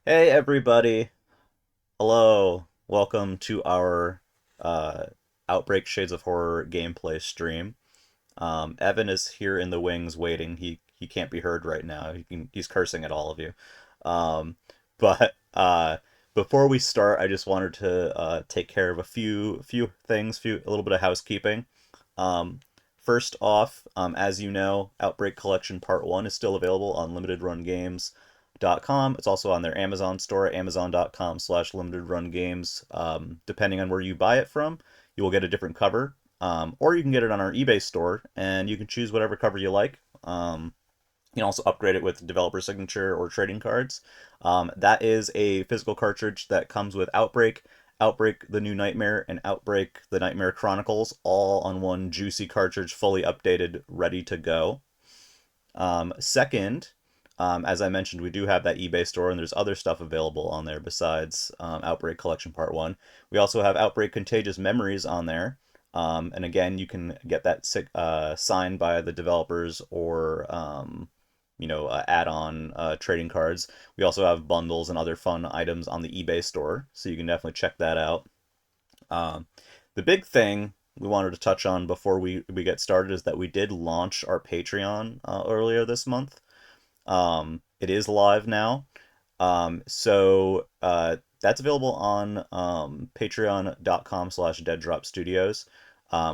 Hey everybody. Hello. Welcome to our uh, Outbreak Shades of Horror gameplay stream. Evan is here in the wings waiting. He can't be heard right now. He's cursing at all of you. Um, but before we start, I just wanted to take care of a few things, a little bit of housekeeping. Um, First off, as you know, Outbreak Collection Part 1 is still available on limitedrungames.com. It's also on their Amazon store, amazon.com/limitedrungames. Depending on where you buy it from, you will get a different cover. Or you can get it on our eBay store, and you can choose whatever cover you like. You can also upgrade it with developer signature or trading cards. That is a physical cartridge that comes with Outbreak, Outbreak the New Nightmare, and Outbreak the Nightmare Chronicles, all on one juicy cartridge, fully updated, ready to go. Second, as I mentioned, we do have that eBay store, and there's other stuff available on there besides Outbreak Collection Part 1. We also have Outbreak Contagious Memories on there. And again, you can get that signed by the developers or add-on trading cards. We also have bundles and other fun items on the eBay store, so you can definitely check that out. Um, the big thing we wanted to touch on before we get started is that we did launch our Patreon earlier this month. It is live now. That's available on patreon.com/deaddropstudios.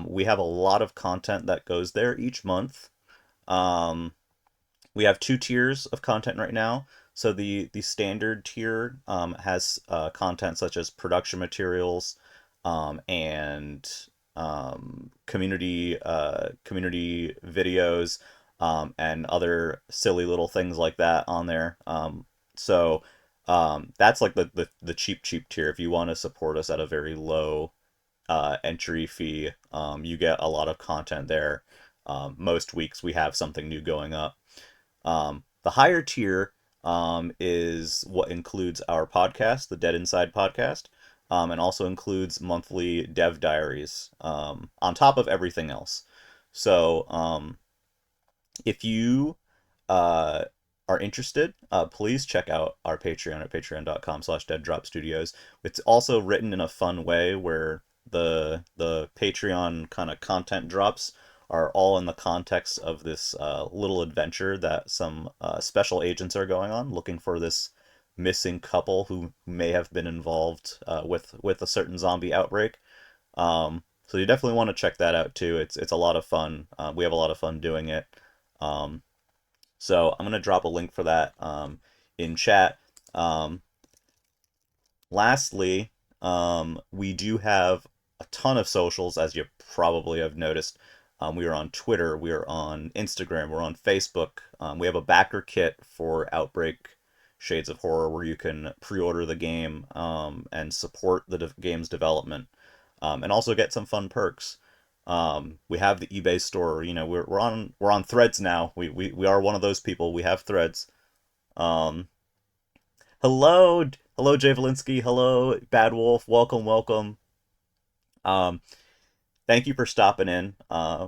We have a lot of content that goes there each month. Um, we have two tiers of content right now. So the standard tier has content such as production materials and community videos and other silly little things like that on there. That's like the cheap tier. If you want to support us at a very low entry fee, you get a lot of content there. Most weeks we have something new going up. The higher tier is what includes our podcast, the Dead Inside podcast, and also includes monthly dev diaries on top of everything else. So if you uh, are interested, please check out our Patreon at patreon.com/deaddropstudios. It's also written in a fun way where the Patreon kind of content drops are all in the context of this little adventure that some special agents are going on, looking for this missing couple who may have been involved with a certain zombie outbreak. So you definitely want to check that out too. It's a lot of fun. We have a lot of fun doing it. Um, so I'm gonna drop a link for that in chat. Um, Lastly, we do have a ton of socials, as you probably have noticed. We are on Twitter, we are on Instagram, we're on Facebook. We have a backer kit for Outbreak Shades of Horror where you can pre-order the game and support the game's development, and also get some fun perks. We have the eBay store. You know, we're on Threads now. We are one of those people. We have Threads. Um, hello, Jay Valinsky. Hello, Bad Wolf. Welcome. Um, Thank you for stopping in.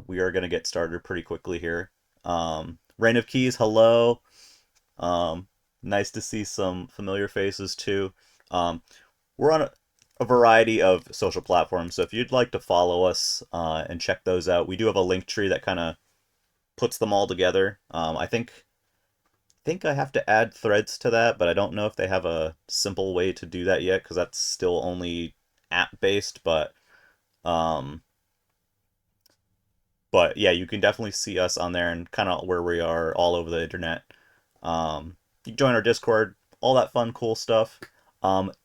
We are gonna get started pretty quickly here. Rain of Keys. Hello. Um, Nice to see some familiar faces too. Um, we're on a variety of social platforms, so if you'd like to follow us and check those out, we do have a link tree that kind of puts them all together. I think I have to add threads to that, but I don't know if they have a simple way to do that yet because that's still only app based. Um, but yeah, you can definitely see us on there and kind of where we are all over the internet. You can join our Discord, all that fun, cool stuff.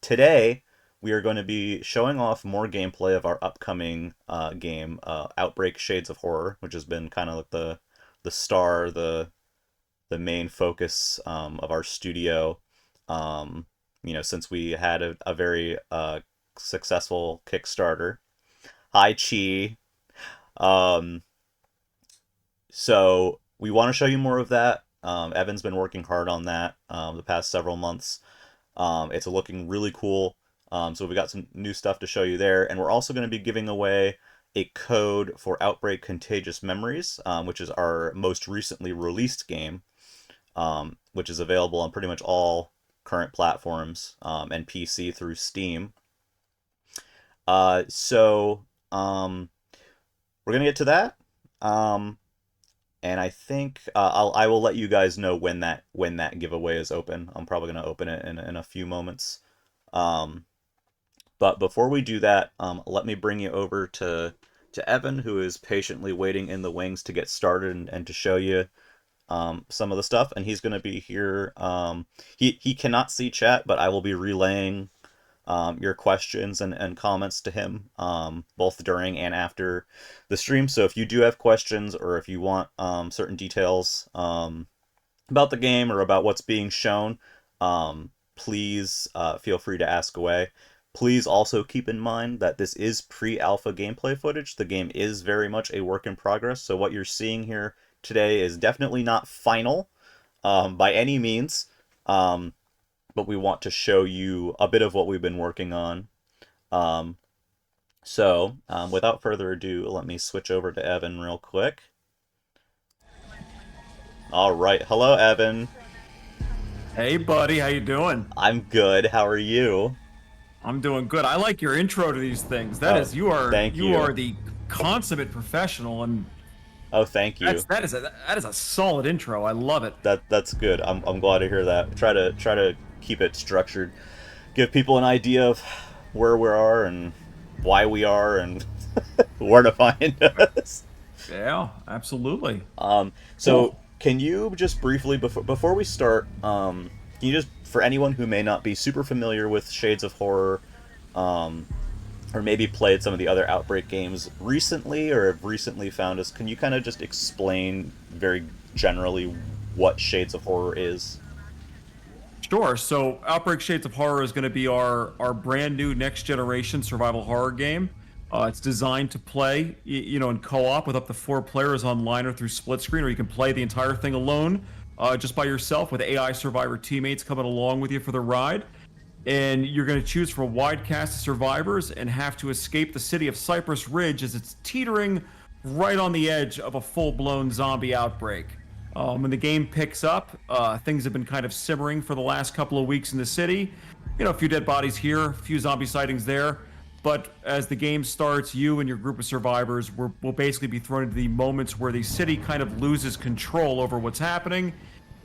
Today we are going to be showing off more gameplay of our upcoming game, Outbreak Shades of Horror, which has been kind of like the star, the main focus of our studio. Um, since we had a very successful Kickstarter. Hi, Chi. Um, so we want to show you more of that. Evan's been working hard on that the past several months. It's looking really cool. So we got some new stuff to show you there, and we're also going to be giving away a code for Outbreak Contagious Memories, which is our most recently released game, which is available on pretty much all current platforms and PC through Steam. So we're gonna get to that. Um, and I think I will let you guys know when that giveaway is open. I'm probably gonna open it in a few moments. Um, but before we do that, let me bring you over to Evan, who is patiently waiting in the wings to get started and to show you some of the stuff. And he's gonna be here. He cannot see chat, but I will be relaying your questions and comments to him, both during and after the stream. So if you do have questions, or if you want certain details about the game or about what's being shown, please feel free to ask away. Please also keep in mind that this is pre-alpha gameplay footage. The game is very much a work in progress, so what you're seeing here today is definitely not final by any means. But we want to show you a bit of what we've been working on. So, without further ado, let me switch over to Evan real quick. All right. Hello, Evan. Hey, buddy. How you doing? I'm good. How are you? I'm doing good. I like your intro to these things. You thank you you. are the consummate professional, and Oh, thank you. that is a solid intro. I love it. That's good. I'm glad to hear that. Try to keep it structured. Give people an idea of where we are and why we are and where to find us. Yeah, absolutely. So Cool. can you just briefly before we start, can you just, for anyone who may not be super familiar with Shades of Horror, or maybe played some of the other Outbreak games recently or have recently found us, can you kind of just explain very generally what Shades of Horror is? Sure. So, Outbreak Shades of Horror is going to be our brand new next generation survival horror game. It's designed to play, in co-op with up to 4 players online or through split screen, or you can play the entire thing alone, just by yourself with AI survivor teammates coming along with you for the ride. And you're going to choose from a wide cast of survivors and have to escape the city of Cypress Ridge as it's teetering right on the edge of a full-blown zombie outbreak. When the game picks up, things have been kind of simmering for the last couple of weeks in the city. A few dead bodies here, a few zombie sightings there. But as the game starts, you and your group of survivors will basically be thrown into the moments where the city kind of loses control over what's happening,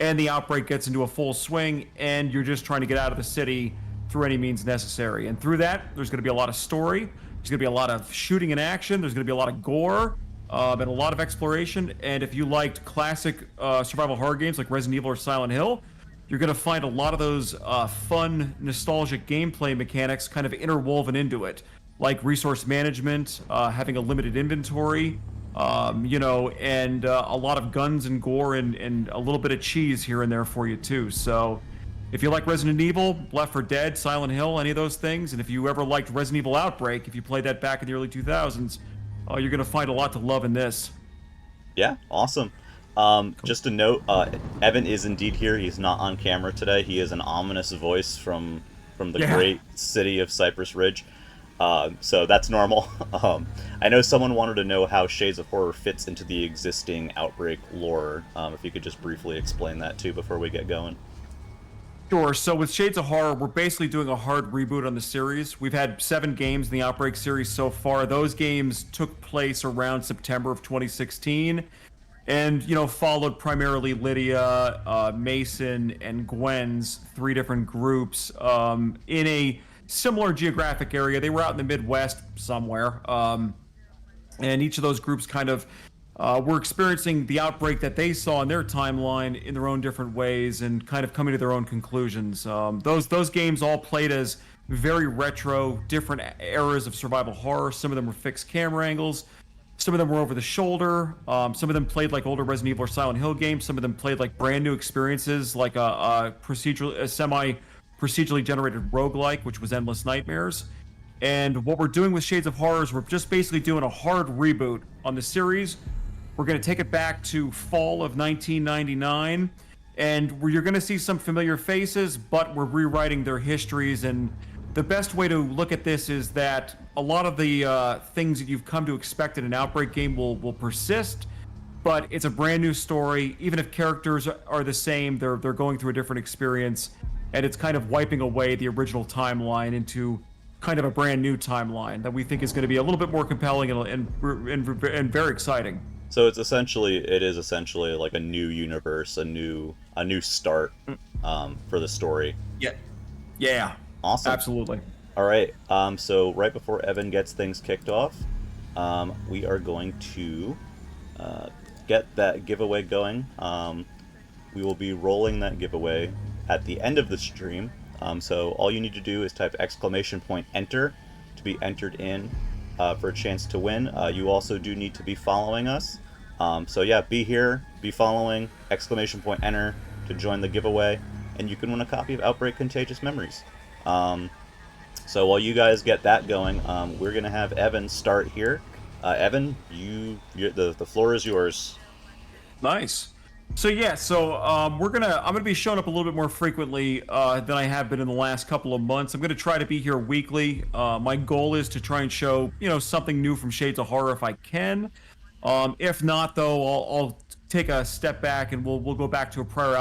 and the outbreak gets into a full swing, and you're just trying to get out of the city through any means necessary. And through that, there's going to be a lot of story. There's going to be a lot of shooting in action. There's going to be a lot of gore, and a lot of exploration. And if you liked classic survival horror games like Resident Evil or Silent Hill, you're going to find a lot of those fun, nostalgic gameplay mechanics kind of interwoven into it, like resource management, having a limited inventory, and a lot of guns and gore and a little bit of cheese here and there for you too. So if you like Resident Evil, Left 4 Dead, Silent Hill, any of those things, and if you ever liked Resident Evil Outbreak, if you played that back in the early 2000s, you're going to find a lot to love in this. Yeah, awesome. Just a note, Evan is indeed here. He's not on camera today. He is an ominous voice from the great city of Cypress Ridge. So that's normal. I know someone wanted to know how Shades of Horror fits into the existing Outbreak lore. If you could just briefly explain that too before we get going. Sure. So with Shades of Horror, we're basically doing a hard reboot on the series. We've had 7 games in the Outbreak series so far. Those games took place around September of 2016. And, followed primarily Lydia, Mason, and Gwen's 3 different groups in a similar geographic area. They were out in the Midwest somewhere. And each of those groups kind of were experiencing the outbreak that they saw in their timeline in their own different ways and kind of coming to their own conclusions. Those games all played as very retro, different eras of survival horror. Some of them were fixed camera angles. Some of them were over the shoulder. Some of them played like older Resident Evil or Silent Hill games. Some of them played like brand new experiences, like a semi-procedurally generated roguelike, which was Endless Nightmares. And what we're doing with Shades of Horror is we're just basically doing a hard reboot on the series. We're going to take it back to fall of 1999, and you're going to see some familiar faces, but we're rewriting their histories. And the best way to look at this is that a lot of the things that you've come to expect in an Outbreak game will persist, but it's a brand new story. Even if characters are the same, they're going through a different experience. and it's kind of wiping away the original timeline into kind of a brand new timeline that we think is going to be a little bit more compelling and very exciting. So it is essentially like a new universe, a new start Mm, for the story. Yeah, yeah, Awesome. absolutely. All right. So right before Evan gets things kicked off, we are going to uh, get that giveaway going. We will be rolling that giveaway at the end of the stream. So all you need to do is type exclamation point enter to be entered in for a chance to win. You also do need to be following us. So yeah, be here, be following, exclamation point enter to join the giveaway, and you can win a copy of Outbreak Contagious Memories. Um, so while you guys get that going, we're gonna have Evan start here. Evan, the floor is yours. Nice. So yeah, I'm gonna be showing up a little bit more frequently than I have been in the last couple of months. I'm gonna try to be here weekly. My goal is to try and show something new from Shades of Horror if I can. If not, though, I'll take a step back and we'll go back to a prior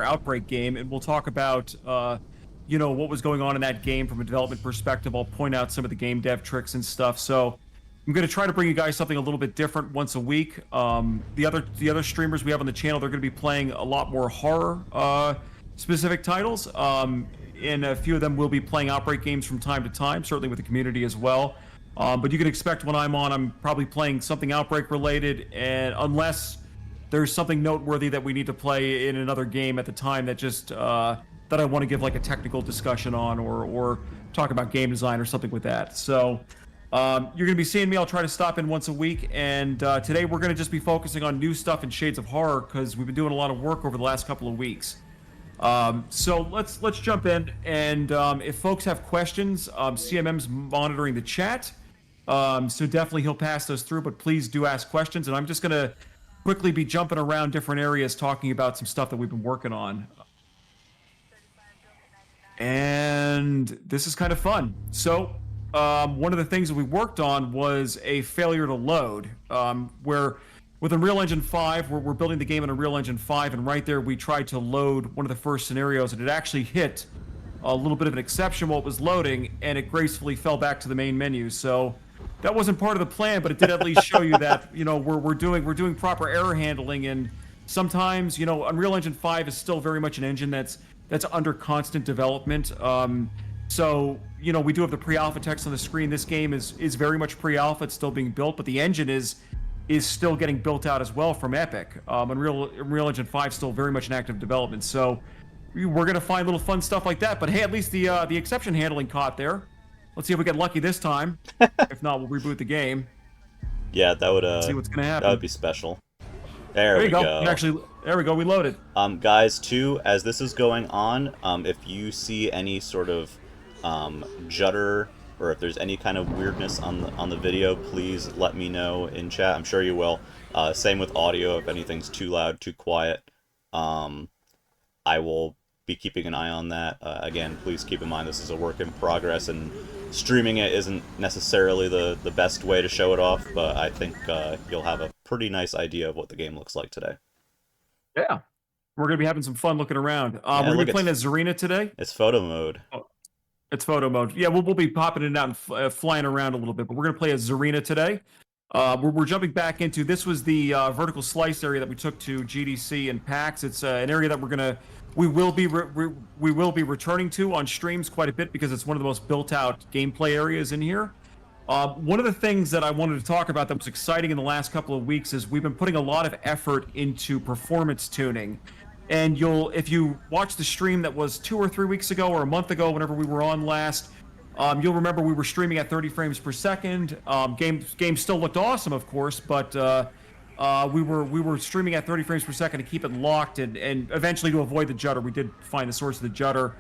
outbreak game, and we'll talk about what was going on in that game from a development perspective. I'll point out some of the game dev tricks and stuff. So I'm going to try to bring you guys something a little bit different once a week. The other streamers we have on the channel, they're going to be playing a lot more horror specific titles. And a few of them will be playing Outbreak games from time to time, certainly with the community as well. But you can expect when I'm on, I'm probably playing something Outbreak related, and unless there's something noteworthy that we need to play in another game at the time that I want to give like a technical discussion on, or talk about game design or something with that. So you're going to be seeing me. I'll try to stop in once a week, and today we're going to just be focusing on new stuff in Shades of Horror because we've been doing a lot of work over the last couple of weeks. So let's jump in, and if folks have questions, CMM's monitoring the chat, so definitely he'll pass those through. But please do ask questions, and I'm just going to quickly be jumping around different areas talking about some stuff that we've been working on. And this is kind of fun. So one of the things that we worked on was a failure to load, where with Unreal Engine 5, we're building the game in Unreal Engine 5, and right there we tried to load one of the first scenarios, and it actually hit a little bit of an exception while it was loading, and it gracefully fell back to the main menu. So that wasn't part of the plan, but it did at least show you that we're doing proper error handling, and sometimes Unreal Engine 5 is still very much an engine that's under constant development. So we do have the pre-alpha text on the screen. This game is very much pre-alpha. It's still being built, but the engine is still getting built out as well from Epic. Unreal Engine 5 still very much in active development. So we're gonna find little fun stuff like that. But hey, at least the exception handling caught there. Let's see if we get lucky this time. If not, we'll reboot the game. Yeah, that would See what's gonna that happen. would be special. There There we you go. go. Actually, there we go. We loaded. Guys, too, as this is going on, if you see any sort of judder, or if there's any kind of weirdness on the video, please let me know in chat. I'm sure you will. Same with audio. If anything's too loud, too quiet, I will be keeping an eye on that. Again, please keep in mind this is a work in progress, and streaming it isn't necessarily the best way to show it off, but I think you'll have a pretty nice idea of what the game looks like today. Yeah. We're gonna be having some fun looking around. Yeah, We're gonna look, be playing as Zarina today. it's photo mode. Oh, it's photo mode. Yeah, we'll be popping it out and flying around a little bit, but we're gonna play as Zarina today. We're jumping back into this was the vertical slice area that we took to GDC and PAX. It's an area that we will be returning to on streams quite a bit because it's one of the most built out gameplay areas in here. One of the things that I wanted to talk about that was exciting in the last couple of weeks is we've been putting a lot of effort into performance tuning. And if you watch the stream that was 2 or 3 weeks ago or a month ago, whenever we were on last, you'll remember we were streaming at 30 frames per second. Game still looked awesome, of course, but we were streaming at 30 frames per second to keep it locked, and eventually to avoid the judder. We did find the source of the judder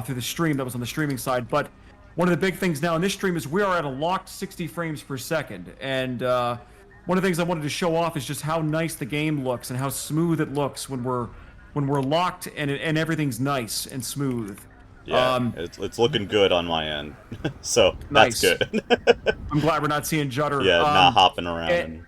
through the stream that was on the streaming side. But one of the big things now in this stream is we are at a locked 60 frames per second, and one of the things I wanted to show off is just how nice the game looks and how smooth it looks when we're locked and everything's nice and smooth. Yeah, it's looking good on my end, so Nice. that's good. I'm glad we're not seeing judder. Yeah, not hopping around. And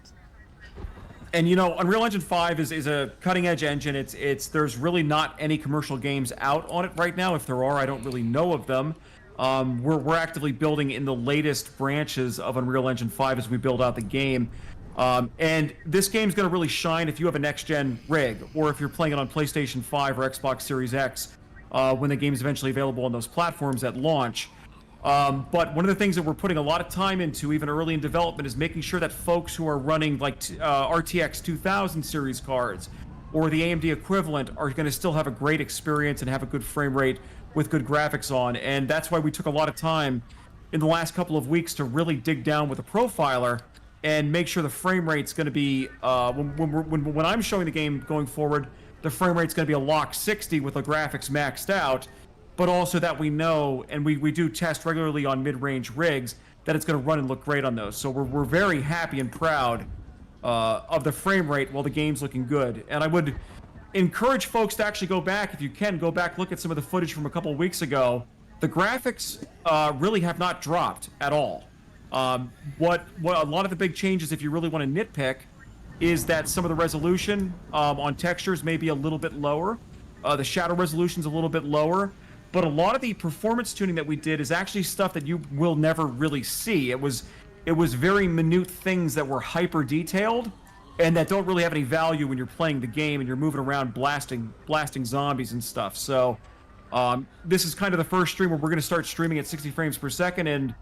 And Unreal Engine 5 is a cutting edge engine. It's there's really not any commercial games out on it right now. If there are, I don't really know of them. We're actively building in the latest branches of Unreal Engine 5 as we build out the game. And this game's going to really shine if you have a next gen rig, or if you're playing it on PlayStation 5 or Xbox Series X when the game's eventually available on those platforms at launch. But one of the things that we're putting a lot of time into, even early in development, is making sure that folks who are running like RTX 2000 series cards or the AMD equivalent are going to still have a great experience and have a good frame rate with good graphics on. And that's why we took a lot of time in the last couple of weeks to really dig down with a profiler and make sure the frame rate's going to be when I'm showing the game going forward, the frame rate's going to be a lock 60 with the graphics maxed out, but also that we know, and we do test regularly on mid-range rigs, that it's going to run and look great on those. So we're very happy and proud of the frame rate while the game's looking good. And I would encourage folks to actually go back, if you can, go back, look at some of the footage from a couple of weeks ago. The graphics really have not dropped at all. What a lot of the big changes, if you really want to nitpick, is that some of the resolution on textures may be a little bit lower. The shadow resolution's a little bit lower. But a lot of the performance tuning that we did is actually stuff that you will never really see. It was very minute things that were hyper detailed and that don't really have any value when you're playing the game and you're moving around blasting zombies and stuff. So this is kind of the first stream where we're going to start streaming at 60 frames per second, and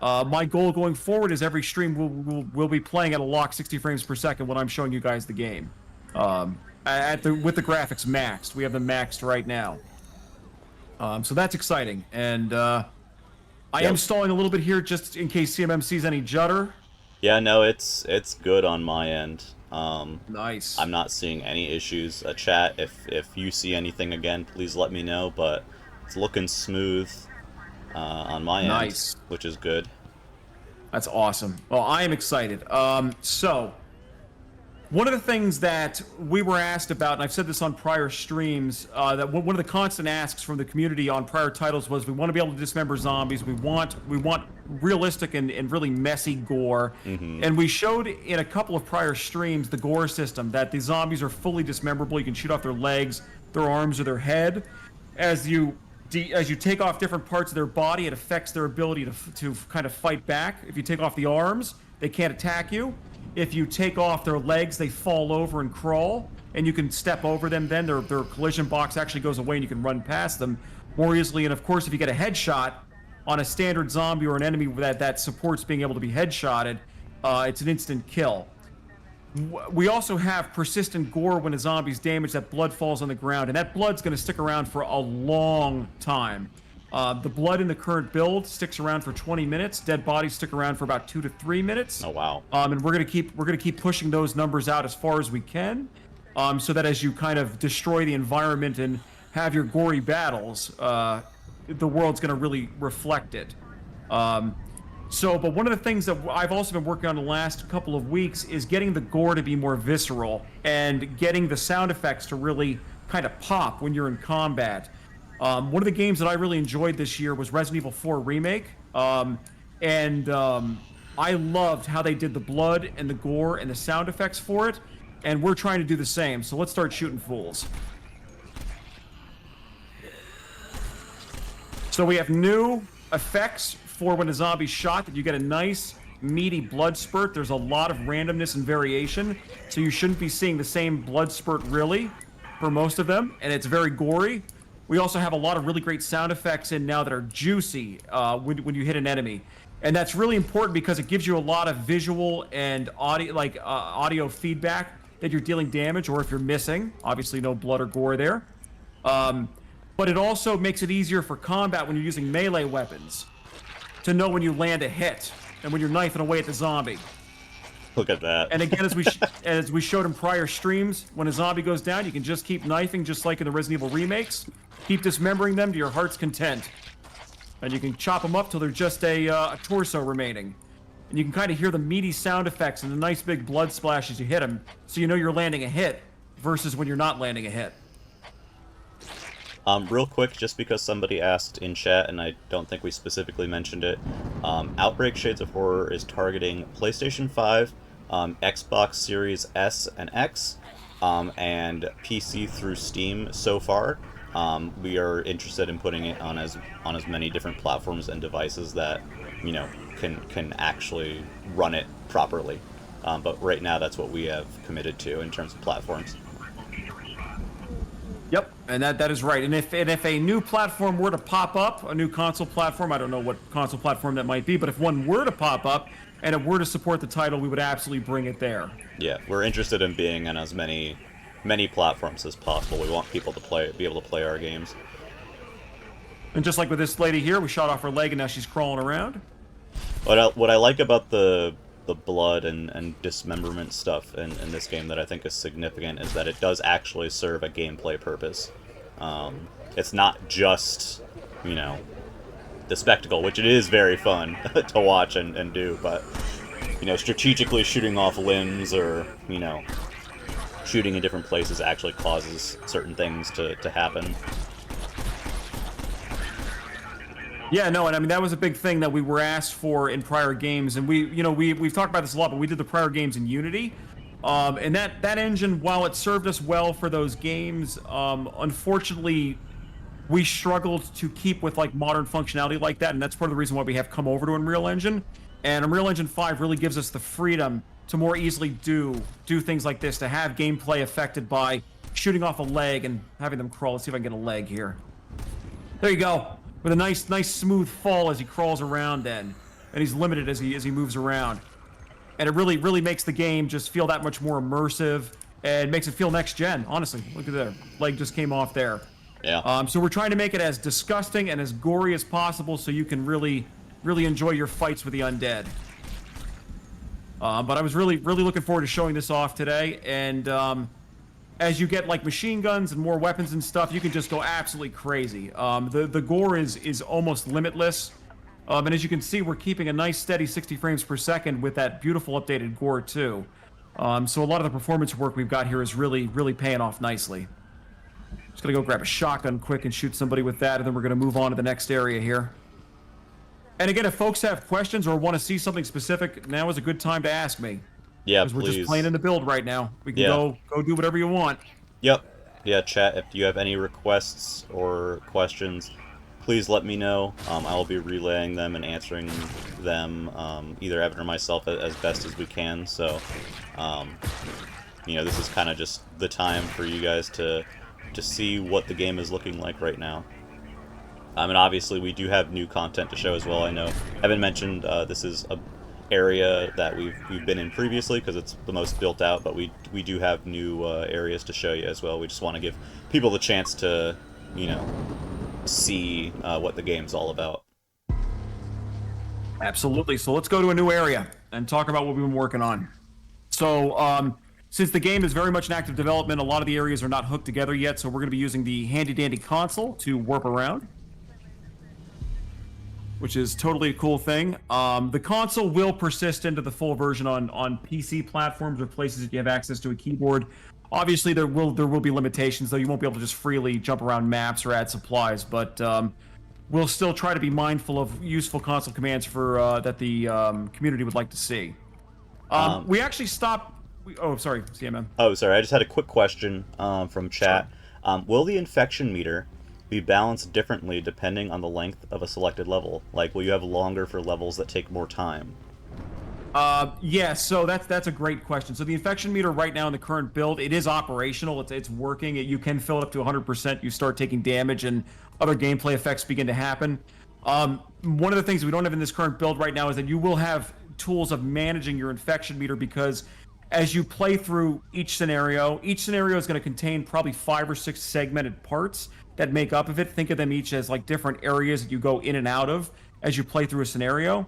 my goal going forward is every stream we'll be playing at a lock 60 frames per second when I'm showing you guys the game. With the graphics maxed. We have them maxed right now. So that's exciting, and I am stalling a little bit here just in case CMM sees any judder. Yeah, no, it's good on my end. Nice. I'm not seeing any issues. Chat, if you see anything again, please let me know. But it's looking smooth on my Nice. end, which is good. That's awesome. Well, I am excited. So one of the things that we were asked about, and I've said this on prior streams, that one of the constant asks from the community on prior titles was we want to be able to dismember zombies. We want realistic and really messy gore. Mm-hmm. And we showed in a couple of prior streams the gore system, that the zombies are fully dismemberable. You can shoot off their legs, their arms, or their head. As you take off different parts of their body, it affects their ability to kind of fight back. If you take off the arms, they can't attack you. If you take off their legs, they fall over and crawl, and you can step over them. Then their collision box actually goes away, and you can run past them more easily. And of course, if you get a headshot on a standard zombie or an enemy that supports being able to be headshotted, it's an instant kill. We also have persistent gore when a zombie's damaged, that blood falls on the ground, and that blood's going to stick around for a long time. The blood in the current build sticks around for 20 minutes. Dead bodies stick around for about 2 to 3 minutes. Oh wow! And we're gonna keep pushing those numbers out as far as we can, so that as you kind of destroy the environment and have your gory battles, the world's gonna really reflect it. But one of the things that I've also been working on the last couple of weeks is getting the gore to be more visceral and getting the sound effects to really kind of pop when you're in combat. One of the games that I really enjoyed this year was Resident Evil 4 Remake, and I loved how they did the blood and the gore and the sound effects for it, and we're trying to do the same, so let's start shooting fools. So we have new effects for when a zombie's shot, that you get a nice, meaty blood spurt. There's a lot of randomness and variation, so you shouldn't be seeing the same blood spurt, really, for most of them, and it's very gory. We also have a lot of really great sound effects in now that are juicy when you hit an enemy. And that's really important because it gives you a lot of visual and audio feedback that you're dealing damage, or if you're missing. Obviously no blood or gore there. But it also makes it easier for combat when you're using melee weapons to know when you land a hit and when you're knifing away at the zombie. Look at that. And again, as we showed in prior streams, when a zombie goes down, you can just keep knifing, just like in the Resident Evil remakes. Keep dismembering them to your heart's content. And you can chop them up till they're just a torso remaining. And you can kind of hear the meaty sound effects and the nice big blood splash as you hit them, so you know you're landing a hit, versus when you're not landing a hit. Real quick, just because somebody asked in chat, and I don't think we specifically mentioned it, Outbreak Shades of Horror is targeting PlayStation 5, Xbox Series S and X, and PC through Steam so far. We are interested in putting it on as many different platforms and devices that can actually run it properly. But right now, that's what we have committed to in terms of platforms. Yep, and that is right. And if a new platform were to pop up, a new console platform, I don't know what console platform that might be, but if one were to pop up and it were to support the title, we would absolutely bring it there. Yeah, we're interested in being on as many platforms as possible. We want people to be able to play our games. And just like with this lady here, we shot off her leg and now she's crawling around. What I like about the blood and dismemberment stuff in this game that I think is significant is that it does actually serve a gameplay purpose. It's not just, you know, the spectacle, which it is very fun to watch and do, but, strategically shooting off limbs or, shooting in different places actually causes certain things to happen. Yeah, no, and I mean that was a big thing that we were asked for in prior games, and we've talked about this a lot, but we did the prior games in Unity, and that engine, while it served us well for those games, unfortunately, we struggled to keep with like modern functionality like that, and that's part of the reason why we have come over to Unreal Engine, and Unreal Engine 5 really gives us the freedom to more easily do things like this, to have gameplay affected by shooting off a leg and having them crawl. Let's see if I can get a leg here. There you go. With a nice smooth fall as he crawls around then. And he's limited as he moves around. And it really makes the game just feel that much more immersive and makes it feel next gen, honestly. Look at that. Leg just came off there. Yeah. So we're trying to make it as disgusting and as gory as possible so you can really enjoy your fights with the undead. But I was really looking forward to showing this off today, and as you get like machine guns and more weapons and stuff, you can just go absolutely crazy. The gore is almost limitless, and as you can see, we're keeping a nice steady 60 frames per second with that beautiful updated gore too. So a lot of the performance work we've got here is really paying off nicely. Just gonna go grab a shotgun quick and shoot somebody with that, and then we're gonna move on to the next area here. And again, if folks have questions or want to see something specific, now is a good time to ask me. Yeah, Because we're please. just playing in the build right now. We can go do whatever you want. Yep. Yeah, chat, if you have any requests or questions, please let me know. I will be relaying them and answering them, either Evan or myself, as best as we can. So, this is kind of just the time for you guys to see what the game is looking like right now. And obviously we do have new content to show as well. I know Evan mentioned this is a area that we've been in previously because it's the most built out, but we do have new areas to show you as well. We just want to give people the chance to see what the game's all about. Absolutely. So let's go to a new area and talk about what we've been working on. So since the game is very much in active development, a lot of the areas are not hooked together yet, so we're going to be using the handy dandy console to warp around, which is totally a cool thing. The console will persist into the full version on PC platforms or places that you have access to a keyboard. Obviously, there will be limitations, though. You won't be able to just freely jump around maps or add supplies, but we'll still try to be mindful of useful console commands for that the community would like to see. We actually stopped... Oh, sorry, CMM. Oh, sorry, I just had a quick question from chat. Will the infection meter be balanced differently depending on the length of a selected level? Like, will you have longer for levels that take more time? Yeah, so that's a great question. So the infection meter right now in the current build, it is operational. It's working. You can fill it up to 100%. You start taking damage, and other gameplay effects begin to happen. One of the things we don't have in this current build right now is that you will have tools of managing your infection meter, because as you play through each scenario is going to contain probably 5 or 6 segmented parts that make up of it. Think of them each as like different areas that you go in and out of as you play through a scenario.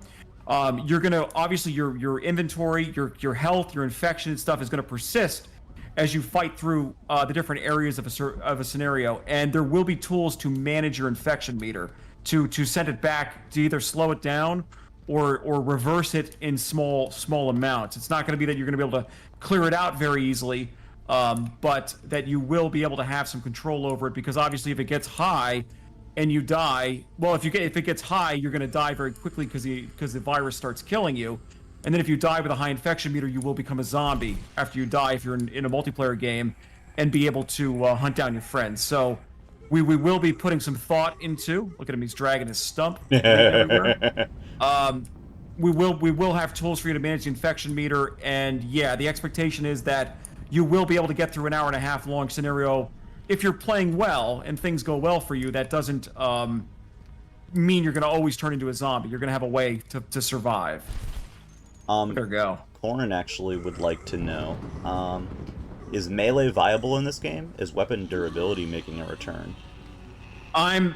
You're going to, obviously, your inventory, your health, your infection and stuff is going to persist as you fight through the different areas of a scenario. And there will be tools to manage your infection meter, to send it back, to either slow it down or reverse it in small amounts. It's not going to be that you're going to be able to clear it out very easily, but that you will be able to have some control over it, because obviously if it gets high and you die, well, if it gets high, you're going to die very quickly because the virus starts killing you. And then if you die with a high infection meter, you will become a zombie after you die if you're in a multiplayer game, and be able to hunt down your friends. So we will be putting some thought into. Look at him, he's dragging his stump, bleeding everywhere. Um, we will have tools for you to manage the infection meter, and yeah, the expectation is that you will be able to get through an hour and a half long scenario if you're playing well and things go well for you. That doesn't mean you're going to always turn into a zombie. You're going to have a way to survive. Look at her go. Corin actually would like to know, is melee viable in this game? Is weapon durability making a return? I'm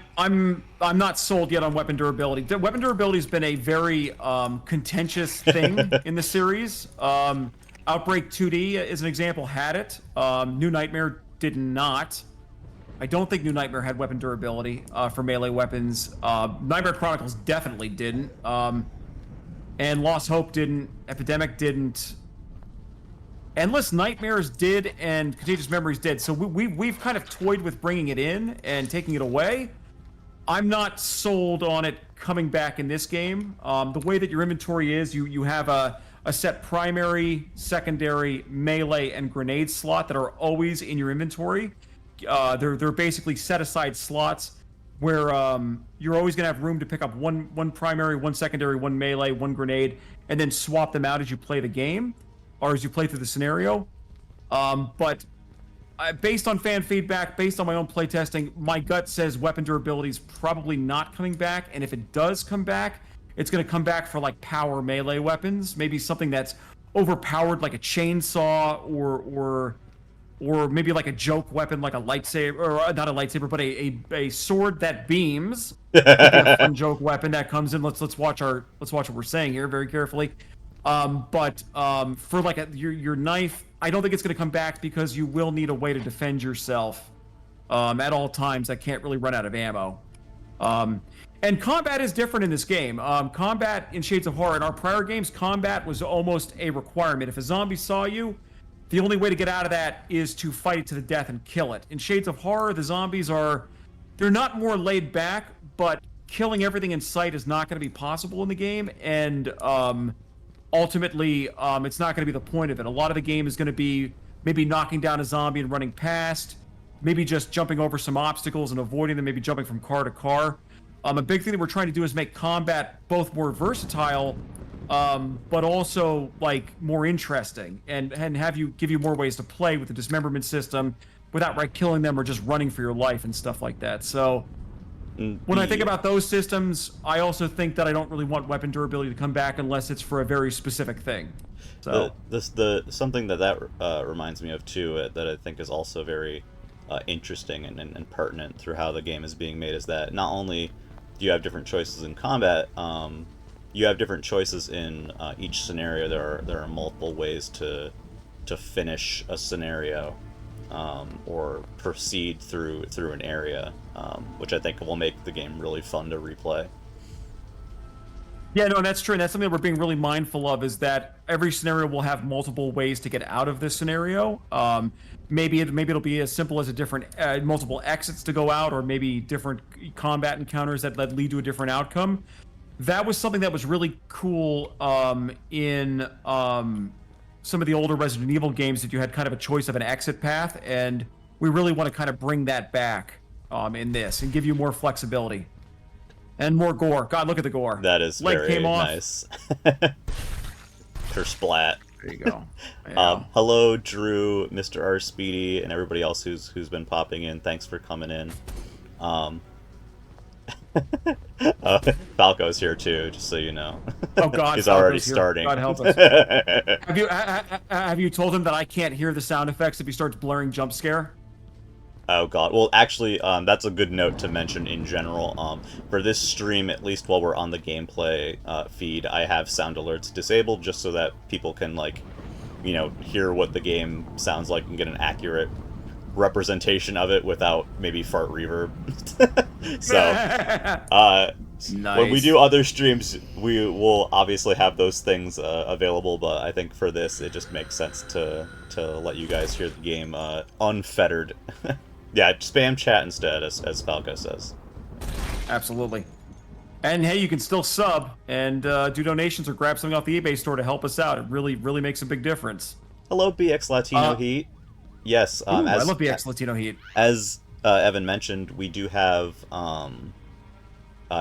not sold yet on weapon durability. Weapon durability has been a very contentious thing in the series. Outbreak 2D, as an example, had it. New Nightmare did not. I don't think New Nightmare had weapon durability for melee weapons. Nightmare Chronicles definitely didn't. And Lost Hope didn't. Epidemic didn't. Endless Nightmares did, and Contagious Memories did. So we've kind of toyed with bringing it in and taking it away. I'm not sold on it coming back in this game. The way that your inventory is, you have a set primary, secondary, melee, and grenade slot that are always in your inventory. They're basically set aside slots where you're always going to have room to pick up one primary, one secondary, one melee, one grenade, and then swap them out as you play the game, or as you play through the scenario. But based on fan feedback, based on my own playtesting, my gut says weapon durability is probably not coming back, and if it does come back, it's going to come back for like power melee weapons, maybe something that's overpowered like a chainsaw, or maybe like a joke weapon like a lightsaber, or not a lightsaber, but a sword that beams. Could be a fun joke weapon that comes in. Let's watch what we're saying here very carefully. But for like your knife, I don't think it's going to come back, because you will need a way to defend yourself at all times that can't really run out of ammo. And combat is different in this game. Combat in Shades of Horror, in our prior games, combat was almost a requirement. If a zombie saw you, the only way to get out of that is to fight it to the death and kill it. In Shades of Horror, the zombies they're not more laid back, but killing everything in sight is not going to be possible in the game, and ultimately, it's not going to be the point of it. A lot of the game is going to be maybe knocking down a zombie and running past, maybe just jumping over some obstacles and avoiding them, maybe jumping from car to car. A big thing that we're trying to do is make combat both more versatile, but also like more interesting, and give you more ways to play with the dismemberment system without killing them or just running for your life and stuff like that. So when I think about those systems, I also think that I don't really want weapon durability to come back unless it's for a very specific thing. So something that reminds me of too, that I think is also very interesting and pertinent through how the game is being made, is that not only do you have different choices in combat, you have different choices in each scenario. There are multiple ways to finish a scenario, or proceed through an area, which I think will make the game really fun to replay. Yeah, no, that's true. And that's something that we're being really mindful of, is that every scenario will have multiple ways to get out of this scenario. Maybe it'll be as simple as a different multiple exits to go out, or maybe different combat encounters that lead to a different outcome. That was something that was really cool in some of the older Resident Evil games, that you had kind of a choice of an exit path, and we really want to kind of bring that back in this and give you more flexibility. And more gore. God, look at the gore. That is Leg very came off. nice. Kersplat. There you go. Yeah. Hello, Drew, Mr. R. Speedy, and everybody else who's been popping in. Thanks for coming in. Falco's here too, just so you know. Oh God, he's Falco's already here. starting. God help us. Have you told him that I can't hear the sound effects if he starts blaring jump scare? Oh God. Well, actually, that's a good note to mention in general. For this stream, at least while we're on the gameplay feed, I have sound alerts disabled, just so that people can hear what the game sounds like and get an accurate representation of it without maybe fart reverb. So, nice. When we do other streams, we will obviously have those things available, but I think for this, it just makes sense to let you guys hear the game unfettered. Yeah, spam chat instead, as Falco says. Absolutely. And hey, you can still sub and do donations or grab something off the eBay store to help us out. It really, really makes a big difference. Hello, BX Latino Uh, Heat. Yes, I love BX Latino Heat. as Evan mentioned, we do have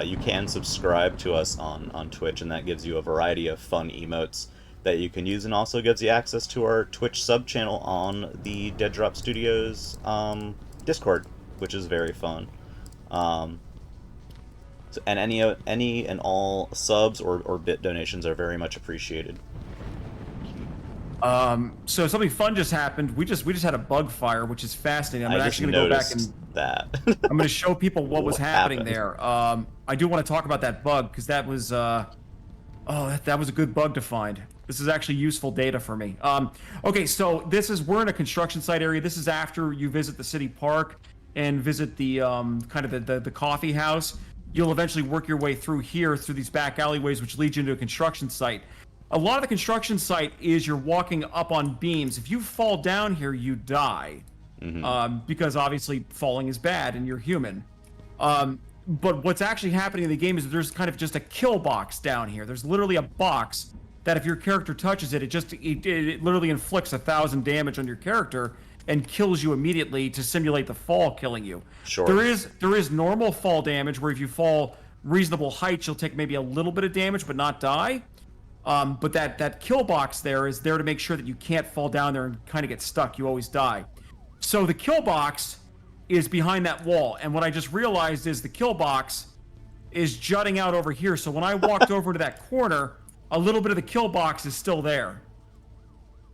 you can subscribe to us on Twitch, and that gives you a variety of fun emotes that you can use, and also gives you access to our Twitch sub channel on the Dead Drop Studios Discord, which is very fun. Um, and any and all subs or bit donations are very much appreciated. So something fun just happened. We just had a bug fire, which is fascinating. I'm I just actually going to go back noticed and that. I'm going to show people what was happening happened? there. I do want to talk about that bug because that was that was a good bug to find. This is actually useful data for me. Okay, so we're in a construction site area. This is after you visit the city park and visit the kind of the coffee house. You'll eventually work your way through here through these back alleyways, which lead you into a construction site. A lot of the construction site is you're walking up on beams. If you fall down here, you die. Because obviously falling is bad and you're human. But what's actually happening in the game is that there's kind of just a kill box down here. There's literally a box that if your character touches it, it literally inflicts 1,000 damage on your character and kills you immediately to simulate the fall killing you. Sure. There is normal fall damage where if you fall reasonable heights, you'll take maybe a little bit of damage but not die. But that kill box there is there to make sure that you can't fall down there and kind of get stuck. You always die. So the kill box is behind that wall, and what I just realized is the kill box is jutting out over here. So when I walked over to that corner, a little bit of the kill box is still there.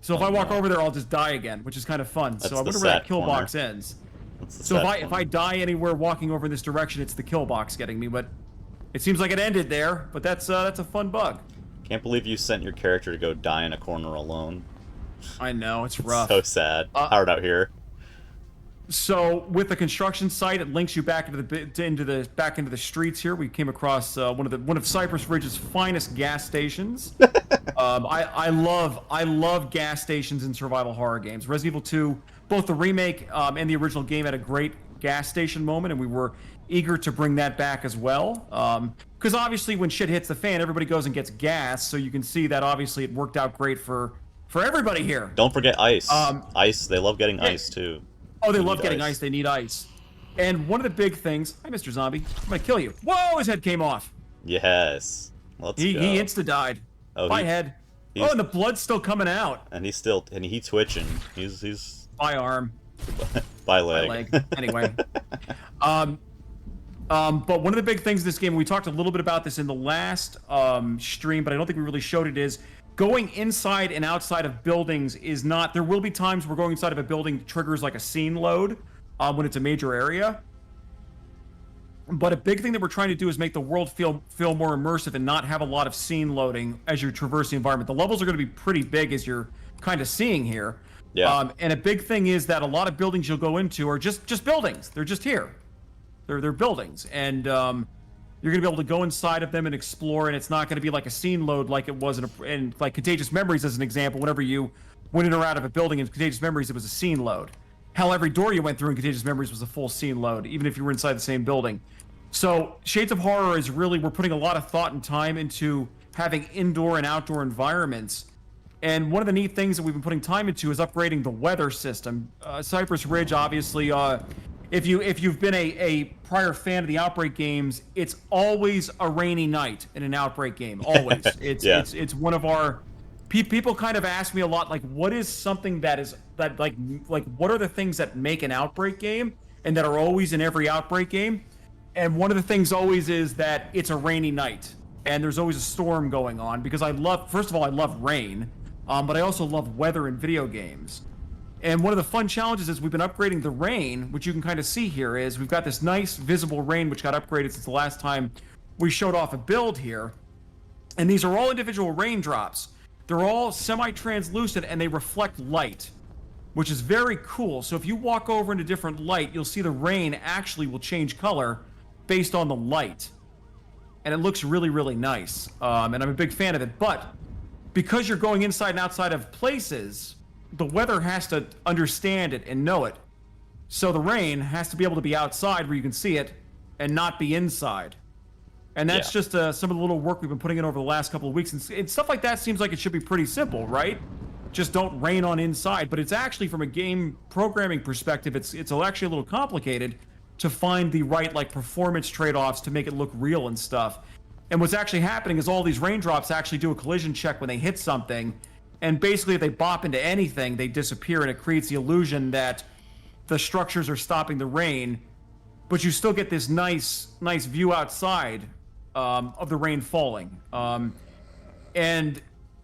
So if I walk over there, I'll just die again, which is kind of fun. So I wonder where that kill box ends. So if I die anywhere walking over in this direction, it's the kill box getting me. But it seems like it ended there. But that's a fun bug. Can't believe you sent your character to go die in a corner alone. I know, it's rough. So sad. Hard out here. So with the construction site, it links you back into the streets here. We came across one of Cypress Ridge's finest gas stations. I love gas stations in survival horror games. Resident Evil 2, both the remake and the original game had a great gas station moment, and we were eager to bring that back as well. Because obviously when shit hits the fan, everybody goes and gets gas. So you can see that obviously it worked out great for everybody here. Don't forget ice. Ice, they love getting ice too. Oh, they love getting ice. They need ice. And one of the big things... Hi, Mr. Zombie. I'm going to kill you. Whoa, his head came off. Yes. Let's go. He insta-died. Oh, Bye, head. Oh, and the blood's still coming out. And he's twitching. He's... Bye, arm. Bye, leg. Bye, leg. Anyway. But one of the big things in this game, we talked a little bit about this in the last stream, but I don't think we really showed it, is going inside and outside of buildings is not... There will be times where going inside of a building triggers like a scene load when it's a major area. But a big thing that we're trying to do is make the world feel more immersive and not have a lot of scene loading as you traverse the environment. The levels are going to be pretty big, as you're kind of seeing here. Yeah. And a big thing is that a lot of buildings you'll go into are just buildings. They're just here. They're buildings. And you're going to be able to go inside of them and explore, and it's not going to be like a scene load like it was in like Contagious Memories, as an example. Whenever you went in or out of a building in Contagious Memories, it was a scene load. Hell, every door you went through in Contagious Memories was a full scene load, even if you were inside the same building. So Shades of Horror is really... We're putting a lot of thought and time into having indoor and outdoor environments. And one of the neat things that we've been putting time into is upgrading the weather system. Cypress Ridge, obviously... If you've been a prior fan of the Outbreak games, it's always a rainy night in an Outbreak game. Always. It's one of our... People kind of ask me a lot, like, what is something that what are the things that make an Outbreak game and that are always in every Outbreak game? And one of the things always is that it's a rainy night and there's always a storm going on, because first of all, I love rain, but I also love weather in video games. And one of the fun challenges is we've been upgrading the rain, which you can kind of see here, is we've got this nice visible rain which got upgraded since the last time we showed off a build here. And these are all individual raindrops. They're all semi-translucent and they reflect light, which is very cool. So if you walk over into different light, you'll see the rain actually will change color based on the light. And it looks really, really nice. And I'm a big fan of it. But because you're going inside and outside of places, the weather has to understand it and know it. So the rain has to be able to be outside where you can see it and not be inside. And that's Yeah. just some of the little work we've been putting in over the last couple of weeks. And stuff like that seems like it should be pretty simple, right? Just don't rain on inside. But it's actually, from a game programming perspective, it's actually a little complicated to find the right like performance trade-offs to make it look real and stuff. And what's actually happening is all these raindrops actually do a collision check when they hit something. And basically, if they bop into anything, they disappear, and it creates the illusion that the structures are stopping the rain, but you still get this nice view outside of the rain falling. And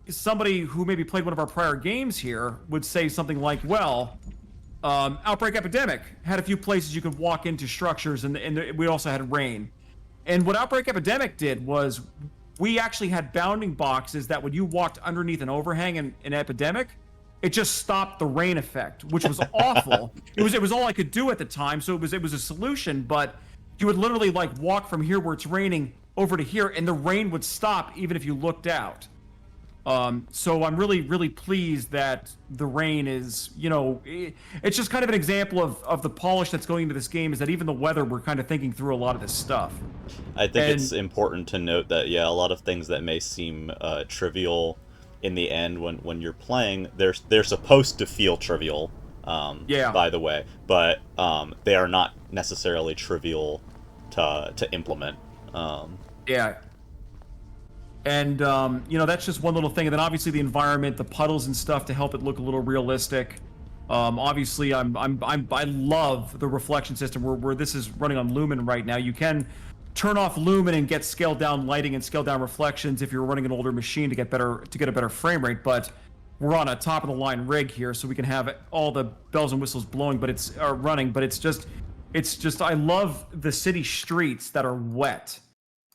somebody who maybe played one of our prior games here would say something like, well, Outbreak Epidemic had a few places you could walk into structures, and we also had rain. And what Outbreak Epidemic did was we actually had bounding boxes that when you walked underneath an overhang in Epidemic, it just stopped the rain effect, which was awful. It was all I could do at the time, so it was a solution. But you would literally like walk from here where it's raining over to here, and the rain would stop even if you looked out. So I'm really pleased that the rain is, it's just kind of an example of the polish that's going into this game. Is that even the weather, we're kind of thinking through a lot of this stuff. I think And it's important to note that, yeah, a lot of things that may seem trivial in the end when you're playing, they're supposed to feel trivial, yeah, by the way, but they are not necessarily trivial to implement. yeah. And that's just one little thing. And then obviously the environment, the puddles and stuff to help it look a little realistic. Obviously, I love the reflection system where this is running on Lumen right now. You can turn off Lumen and get scaled down lighting and scaled down reflections if you're running an older machine to get a better frame rate. But we're on a top of the line rig here, so we can have all the bells and whistles blowing, but it's running. But it's just I love the city streets that are wet,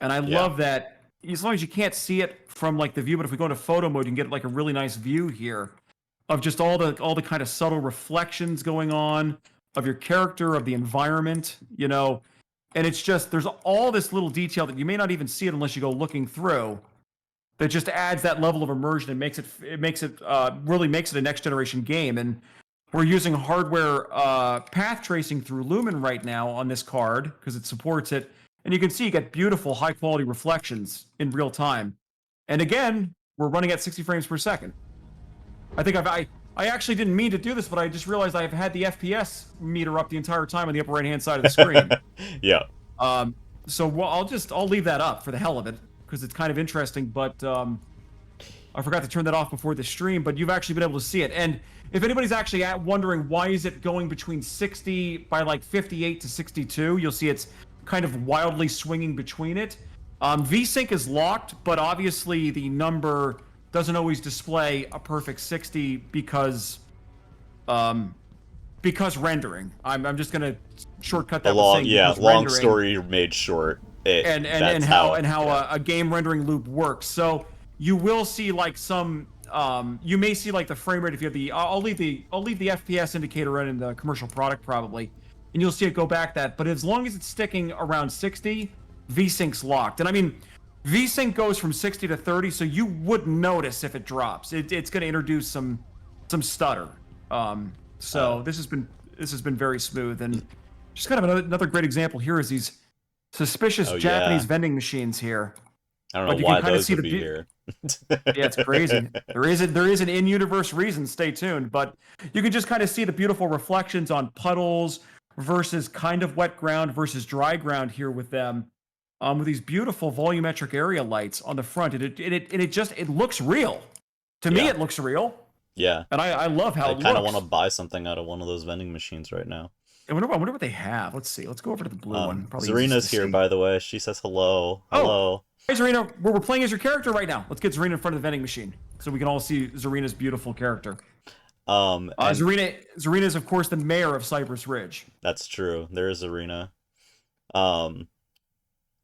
and I love that. As long as you can't see it from like the view, but if we go into photo mode, you can get like a really nice view here of just all the kind of subtle reflections going on of your character, of the environment, and it's just there's all this little detail that you may not even see it unless you go looking through. That just adds that level of immersion and really makes it a next generation game. And we're using hardware path tracing through Lumen right now on this card because it supports it. And you can see you get beautiful, high-quality reflections in real time. And again, we're running at 60 frames per second. I think I actually didn't mean to do this, but I just realized I've had the FPS meter up the entire time on the upper right-hand side of the screen. Yeah. So I'll leave that up for the hell of it because it's kind of interesting. But I forgot to turn that off before the stream. But you've actually been able to see it. And if anybody's actually wondering why is it going between 60 by like 58 to 62, you'll see it's kind of wildly swinging between it. VSync is locked, but obviously the number doesn't always display a perfect 60 because rendering. I'm just gonna shortcut that. Long story made short. And how a game rendering loop works. So you will see like some. You may see like the frame rate if you have the. I'll leave the FPS indicator running in the commercial product probably. And you'll see it go back that. But as long as it's sticking around 60, VSync's locked. And I mean, VSync goes from 60 to 30, so you wouldn't notice if it drops. It's going to introduce some stutter. This has been very smooth. And just kind of another great example here is these suspicious Japanese vending machines here. I don't know why those would be here. Yeah, it's crazy. There is an in-universe reason. Stay tuned. But you can just kind of see the beautiful reflections on puddles versus kind of wet ground versus dry ground here with them, with these beautiful volumetric area lights on the front. It looks real. To me, it looks real. Yeah. And I love how it looks. I kind of want to buy something out of one of those vending machines right now. I wonder what they have. Let's see. Let's go over to the blue one. Probably Zarina's here, by the way. She says hello. Hello. Hey, Zarina. We're playing as your character right now. Let's get Zarina in front of the vending machine so we can all see Zarina's beautiful character. Zarina is, of course, the mayor of Cypress Ridge. That's true. There is Zarina.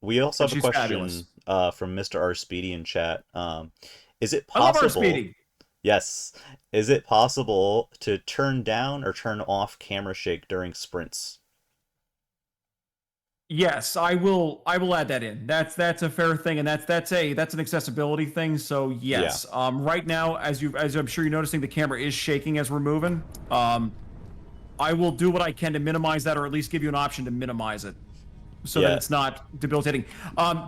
We also have a question from Mr. R. Speedy in chat. Is it possible... I love R. Speedy. Yes. Is it possible to turn down or turn off camera shake during sprints? Yes, I will add that in. That's a fair thing, and that's an accessibility thing. So yes, right now, as I'm sure you're noticing, the camera is shaking as we're moving. I will do what I can to minimize that, or at least give you an option to minimize it. so that Yeah, it's not debilitating.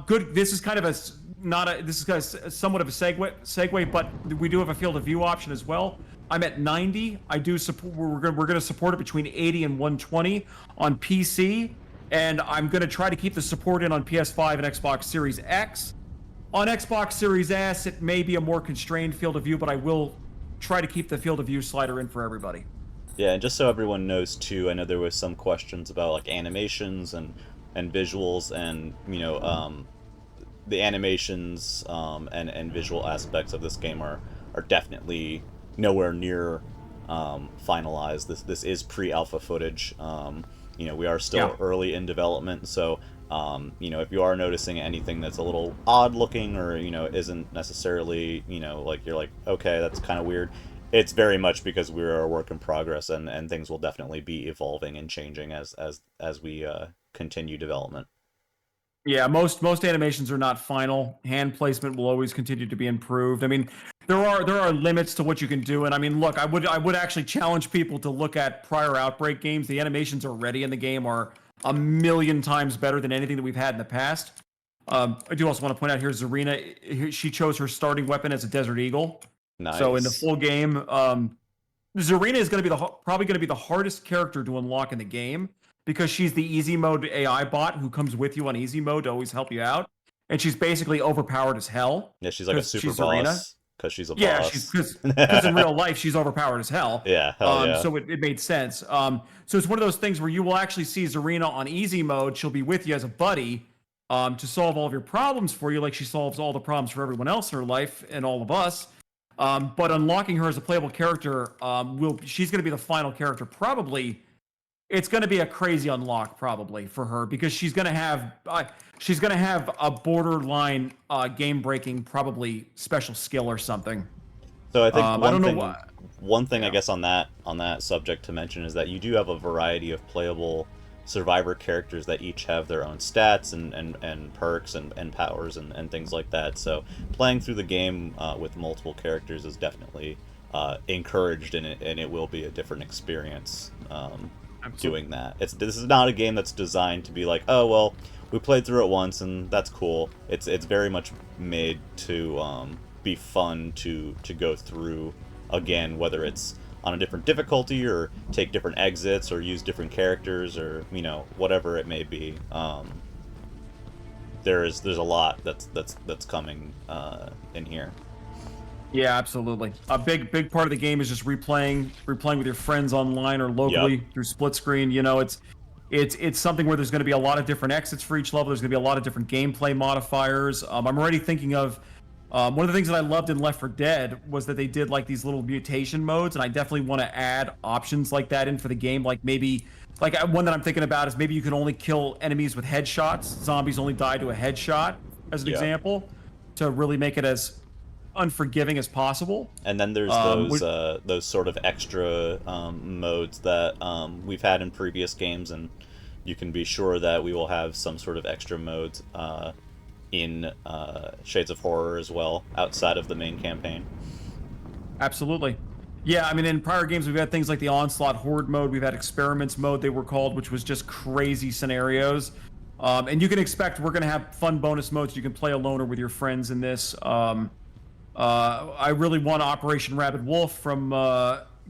Good. This is kind of a not a this is kind of somewhat of a segue, but we do have a field of view option as well. I'm at 90. I do support. We're gonna support it between 80 and 120 on PC, and I'm gonna try to keep the support in on PS5 and Xbox Series X. On Xbox Series S, it may be a more constrained field of view, but I will try to keep the field of view slider in for everybody. yeah, and just so everyone knows too, I know there was some questions about like animations and visuals, and the animations and visual aspects of this game are definitely nowhere near finalized. This is pre-alpha footage. We are Yeah. still early in development, so if you are noticing anything that's a little odd looking, or isn't necessarily like you're like, okay, that's kind of weird. It's very much because we're a work in progress, and things will definitely be evolving and changing as we continue development. Yeah, most animations are not final. Hand placement will always continue to be improved. I mean, there are limits to what you can do, and I mean, look, I would actually challenge people to look at prior Outbreak games. The animations already in the game are a million times better than anything that we've had in the past. I do also want to point out here, Zarina, she chose her starting weapon as a Desert Eagle. So in the Nice. full game, Zarina is going to be probably going to be the hardest character to unlock in the game because she's the easy mode AI bot who comes with you on easy mode to always help you out, and she's basically overpowered as hell Yeah, she's like a because super she's Zarina. boss because she's a Yeah, she's boss. because in real life she's overpowered as hell. Yeah, hell yeah. So it made sense. So it's one of those things where you will actually see Zarina on easy mode. She'll be with you as a buddy to solve all of your problems for you, like she solves all the problems for everyone else in her life and all of us. But unlocking her as a playable character, she's going to be the final character. Probably, it's going to be a crazy unlock probably for her because she's going to have a borderline game breaking probably special skill or something. So I think I one don't know thing, what. one thing I Yeah. guess on that subject to mention is that you do have a variety of playable survivor characters that each have their own stats and perks and powers and things like that. So playing through the game with multiple characters is definitely encouraged, and it will be a different experience Absolutely. doing that. This is not a game that's designed to be like, oh well, we played through it once and that's cool. It's very much made to be fun to go through again, whether it's on a different difficulty or take different exits or use different characters, or whatever it may be. There's a lot that's coming in here. Yeah, absolutely. A big part of the game is just replaying with your friends online or Yep. locally through split screen. It's something where there's going to be a lot of different exits for each level. There's going to be a lot of different gameplay modifiers. I'm already thinking of one of the things that I loved in Left 4 Dead was that they did like these little mutation modes, and I definitely want to add options like that in for the game. Like maybe like one that I'm thinking about is maybe you can only kill enemies with headshots. Zombies only die to a headshot, as an Yep. example, to really make it as unforgiving as possible. And then there's Um, we, those sort of extra modes that we've had in previous games, and you can be sure that we will have some sort of extra modes in Shades of Horror as well, outside of the main campaign. Absolutely. Yeah, I mean, in prior games, we've had things like the Onslaught Horde mode. We've had Experiments mode, they were called, which was just crazy scenarios. And you can expect we're going to have fun bonus modes. You can play alone or with your friends in this. I really want Operation Rabid Wolf from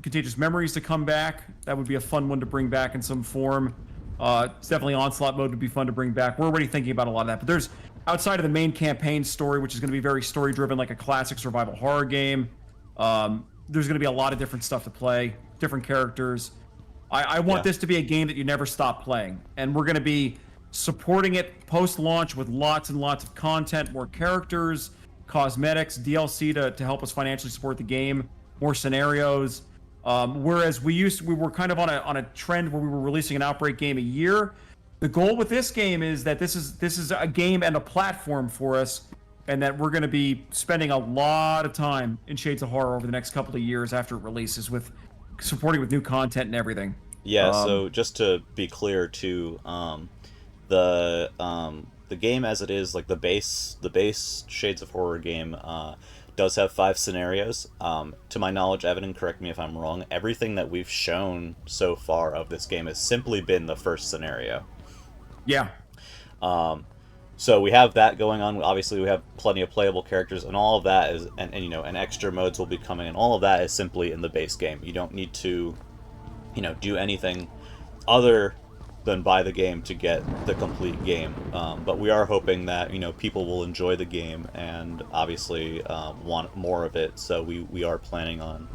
Contagious Memories to come back. That would be a fun one to bring back in some form. It's definitely Onslaught mode would be fun to bring back. We're already thinking about a lot of that. But there's outside of the main campaign story, which is going to be very story driven, like a classic survival horror game. There's going to be a lot of different stuff to play, different characters. I want Yeah. this to be a game that you never stop playing, and we're going to be supporting it post launch with lots and lots of content, more characters, cosmetics, DLC to help us financially support the game, more scenarios. Whereas we were kind of on a trend where we were releasing an Outbreak game a year. The goal with this game is that this is a game and a platform for us, and that we're going to be spending a lot of time in Shades of Horror over the next couple of years after it releases, with supporting with new content and everything. Yeah, Um, so just to be clear too, the game as it is, like the base Shades of Horror game, does have 5 scenarios. To my knowledge, Evan, and correct me if I'm wrong, everything that we've shown so far of this game has simply been the first scenario. yeah, So we have that going on. Obviously, we have plenty of playable characters, and all of that is, and and extra modes will be coming, and all of that is simply in the base game. You don't need to, do anything other than buy the game to get the complete game. But we are hoping that people will enjoy the game and obviously want more of it. So we are planning on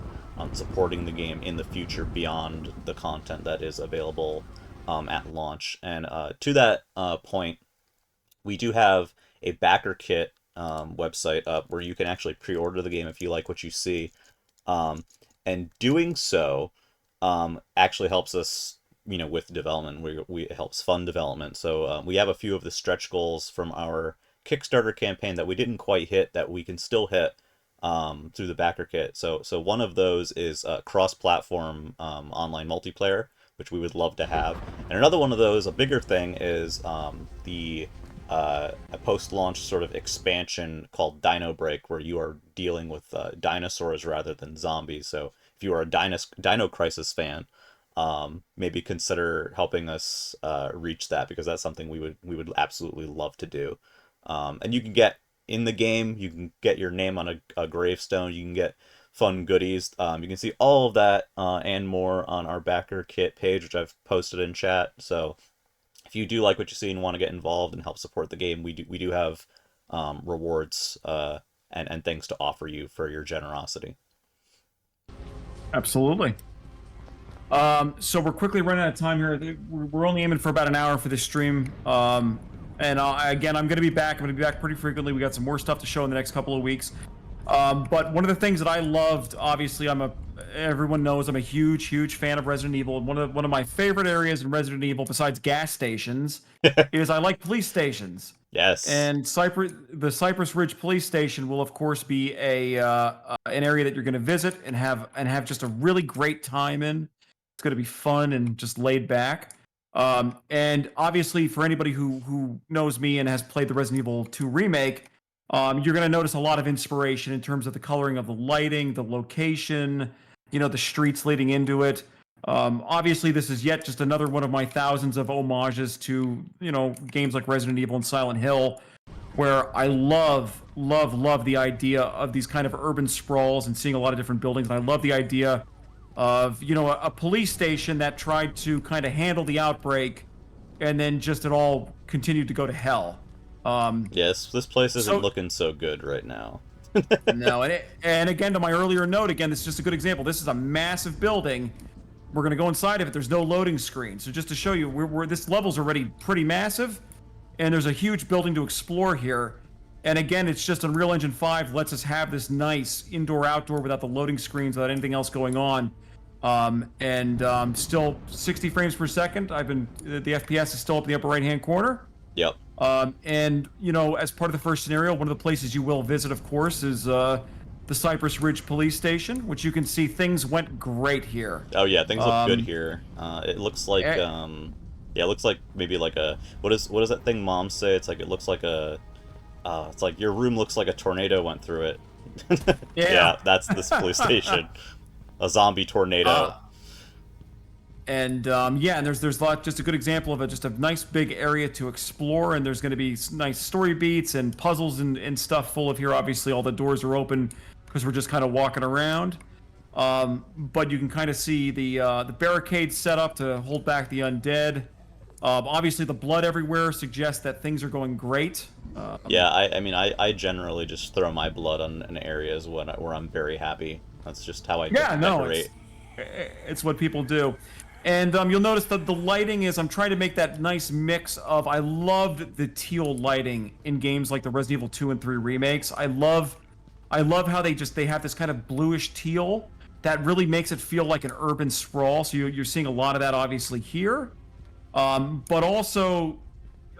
supporting the game in the future beyond the content that is available at launch. And to that point, we do have a backer kit website up where you can actually pre-order the game if you like what you see. Um, and doing so actually helps us, with development. It helps fund development. So we have a few of the stretch goals from our Kickstarter campaign that we didn't quite hit that we can still hit through the backer kit. So one of those is cross-platform online multiplayer, which we would love to have. And another one of those, a bigger thing, is the a post-launch sort of expansion called Break, where you are dealing with dinosaurs rather than zombies. So if you are a Dino Crisis fan, maybe consider helping us reach that, because that's something we would absolutely love to do. And you can get in the game, you can get your name on a gravestone, you can get fun goodies. You can see all of that and more on our backer kit page, which I've posted in chat. So if you do like what you see and want to get involved and help support the game, we do have rewards and things to offer you for your generosity. Absolutely. So we're quickly running out of time here. We're only aiming for about an hour for this stream. And again, I'm going to be back. I'm going to be back pretty frequently. We got some more stuff to show in the next couple of weeks. But one of the things that I loved, obviously, everyone knows I'm a huge fan of Resident Evil. One of my favorite areas in Resident Evil, besides gas stations, is I like police stations. Yes. And the Cypress Ridge Police Station will, of course, be an area that you're going to visit and have just a really great time in. It's going to be fun and just laid back. And obviously, for anybody who knows me and has played the Resident Evil 2 remake, you're going to notice a lot of inspiration in terms of the coloring of the lighting, the location, the streets leading into it. Obviously, this is yet just another one of my thousands of homages to, games like Resident Evil and Silent Hill, where I love the idea of these kind of urban sprawls and seeing a lot of different buildings. And I love the idea of, a police station that tried to kind of handle the outbreak and then just it all continued to go to hell. Yes, this place isn't looking so good right now. No, and again, to my earlier note, again, this is just a good example. This is a massive building. We're going to go inside of it. There's no loading screen. So just to show you, this level's already pretty massive, and there's a huge building to explore here. And again, it's just Unreal Engine 5 lets us have this nice indoor-outdoor without the loading screens, without anything else going on. Still 60 frames per second. The FPS is still up in the upper right-hand corner. Yep. As part of the first scenario, one of the places you will visit, of course, is the Cypress Ridge Police Station, which you can see things went great here. Oh yeah, things look good here. It looks like it looks like maybe like what does that thing moms say? It's like it's like your room looks like a tornado went through it. Yeah, that's this police station. A zombie tornado. And there's just a good example of just a nice big area to explore, and there's going to be nice story beats and puzzles and stuff full of here. Obviously, all the doors are open because we're just kind of walking around. But you can kind of see the barricades set up to hold back the undead. Obviously, the blood everywhere suggests that things are going great. Yeah, I generally just throw my blood on areas where I'm very happy. That's just how I decorate. It's what people do. And you'll notice that the lighting I'm trying to make that nice mix of, I love the teal lighting in games like the Resident Evil 2 and 3 remakes. I love how they have this kind of bluish teal that really makes it feel like an urban sprawl. So you're seeing a lot of that obviously here. But also,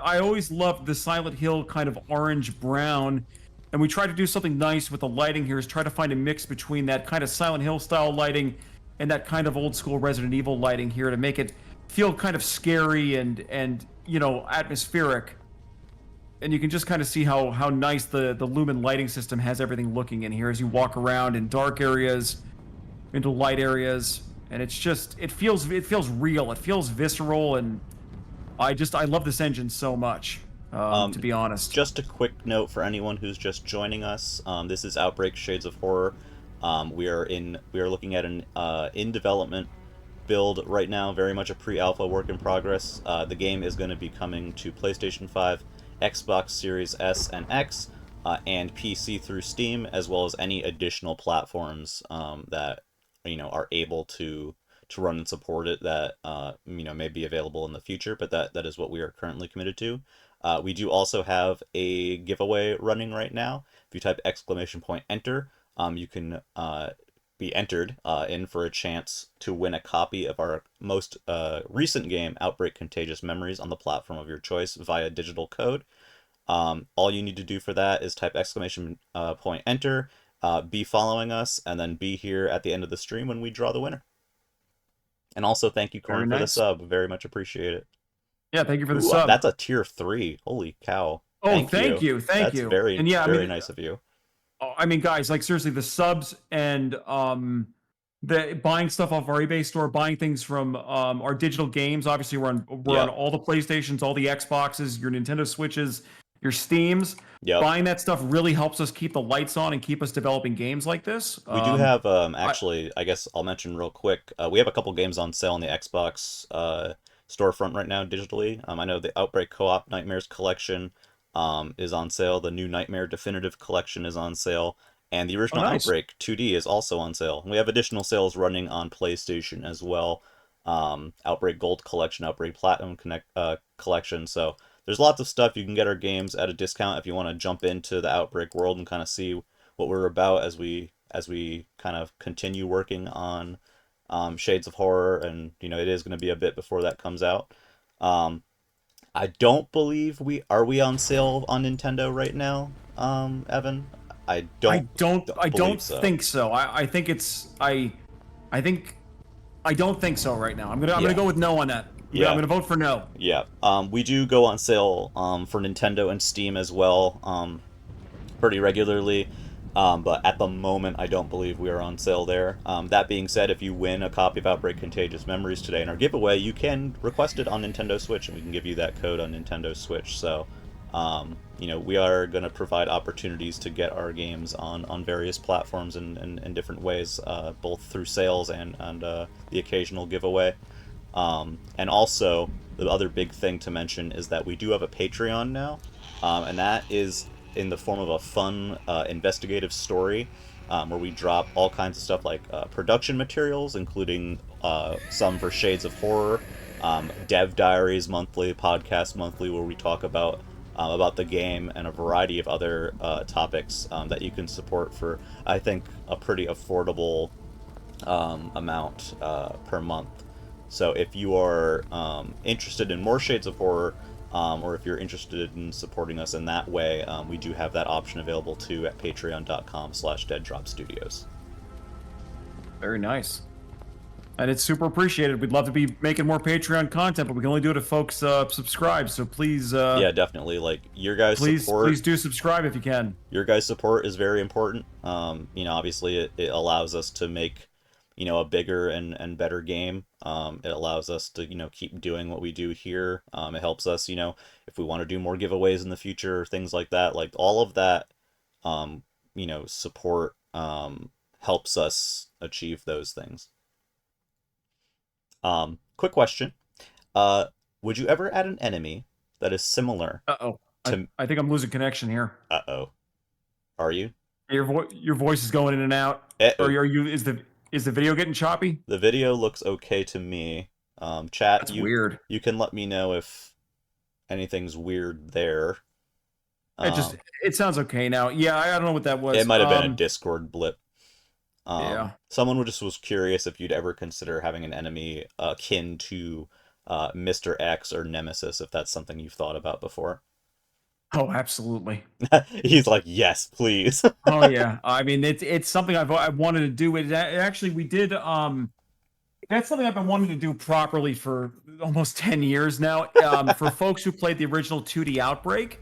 I always loved the Silent Hill kind of orange-brown. And we try to do something nice with the lighting here, is try to find a mix between that kind of Silent Hill style lighting and that kind of old school Resident Evil lighting here to make it feel kind of scary and atmospheric. And you can just kind of see how nice the Lumen lighting system has everything looking in here as you walk around in dark areas, into light areas, and it feels real, it feels visceral, and I love this engine so much. To be honest. Just a quick note for anyone who's just joining us. This is Outbreak Shades of Horror. We are looking at an in development build right now, very much a pre-alpha work in progress. The game is going to be coming to PlayStation 5, Xbox Series S and X, and PC through Steam, as well as any additional platforms that are able to run and support it that may be available in the future. But that is what we are currently committed to. We do also have a giveaway running right now. If you type !enter, you can be entered in for a chance to win a copy of our most recent game, Outbreak Contagious Memories, on the platform of your choice via digital code. All you need to do for that is type !enter, be following us, and then be here at the end of the stream when we draw the winner. And also, thank you, Very Corn, for the nice. sub. Very much appreciate it. Yeah, thank you for the Ooh, sub. that's a tier 3. Holy cow. Oh, thank you. Thank That's you. very, And yeah, I very mean, nice of you. I mean, guys, like seriously, the subs and the buying stuff off our eBay store, buying things from our digital games. Obviously, we're on Yep. all the PlayStations, all the Xboxes, your Nintendo Switches, your Steams. Yep. Buying that stuff really helps us keep the lights on and keep us developing games like this. We do have, I, actually, I guess I'll mention real quick, we have a couple games on sale on the Xbox storefront right now digitally. I know the Outbreak Co-op Nightmares Collection is on sale. The new Nightmare Definitive Collection is on sale. And the oh, original nice. Outbreak 2D is also on sale. We have additional sales running on PlayStation as well. Outbreak Gold Collection, Outbreak Platinum Collection. So there's lots of stuff. You can get our games at a discount if you want to jump into the Outbreak world and kind of see what we're about as we kind of continue working on Shades of Horror. And it is going to be a bit before that comes out. I don't believe we on sale on Nintendo right now, Evan. I I don't believe so. think so. I think it's I think I don't think so right now. I'm Yeah. gonna go with no on that. Yeah. I'm gonna vote for no. Yeah. We do go on sale for Nintendo and Steam as well, pretty regularly. But at the moment, I don't believe we are on sale there. That being said, if you win a copy of Outbreak Contagious Memories today in our giveaway, you can request it on Nintendo Switch, and we can give you that code on Nintendo Switch. So, we are going to provide opportunities to get our games on various platforms in different ways, both through sales and the occasional giveaway. And also, the other big thing to mention is that we do have a Patreon now, and that is in the form of a fun investigative story where we drop all kinds of stuff like production materials, including some for Shades of Horror, Dev Diaries monthly, podcast monthly, where we talk about the game and a variety of other topics that you can support for, I think, a pretty affordable amount per month. So if you are interested in more Shades of Horror, or if you're interested in supporting us in that way, we do have that option available too at patreon.com/deaddropstudios. Very nice. And it's super appreciated. We'd love to be making more Patreon content, but we can only do it if folks subscribe. So please, Yeah, definitely. Like your guys' support. Please do subscribe if you can. Your guys' support is very important. Obviously it allows us to make a bigger and better game. It allows us to keep doing what we do here. It helps us if we want to do more giveaways in the future, things like that. Like all of that support helps us achieve those things. Quick question. Would you ever add an enemy that is similar to... I think I'm losing connection here. Uh-oh. Are you? Your voice is going in and out. Or are you is the video getting choppy? The video looks okay to me. Chat, That's weird. You can let me know if anything's weird there. It sounds okay now. Yeah, I don't know what that was. It might have been a Discord blip. Yeah. Someone just was curious if you'd ever consider having an enemy akin to Mr. X or Nemesis, if that's something you've thought about before. Oh, absolutely. He's like, yes, please. Oh yeah. I mean, it's something I've wanted to do. Actually, we did. That's something I've been wanting to do properly for almost 10 years now. For folks who played the original 2D Outbreak,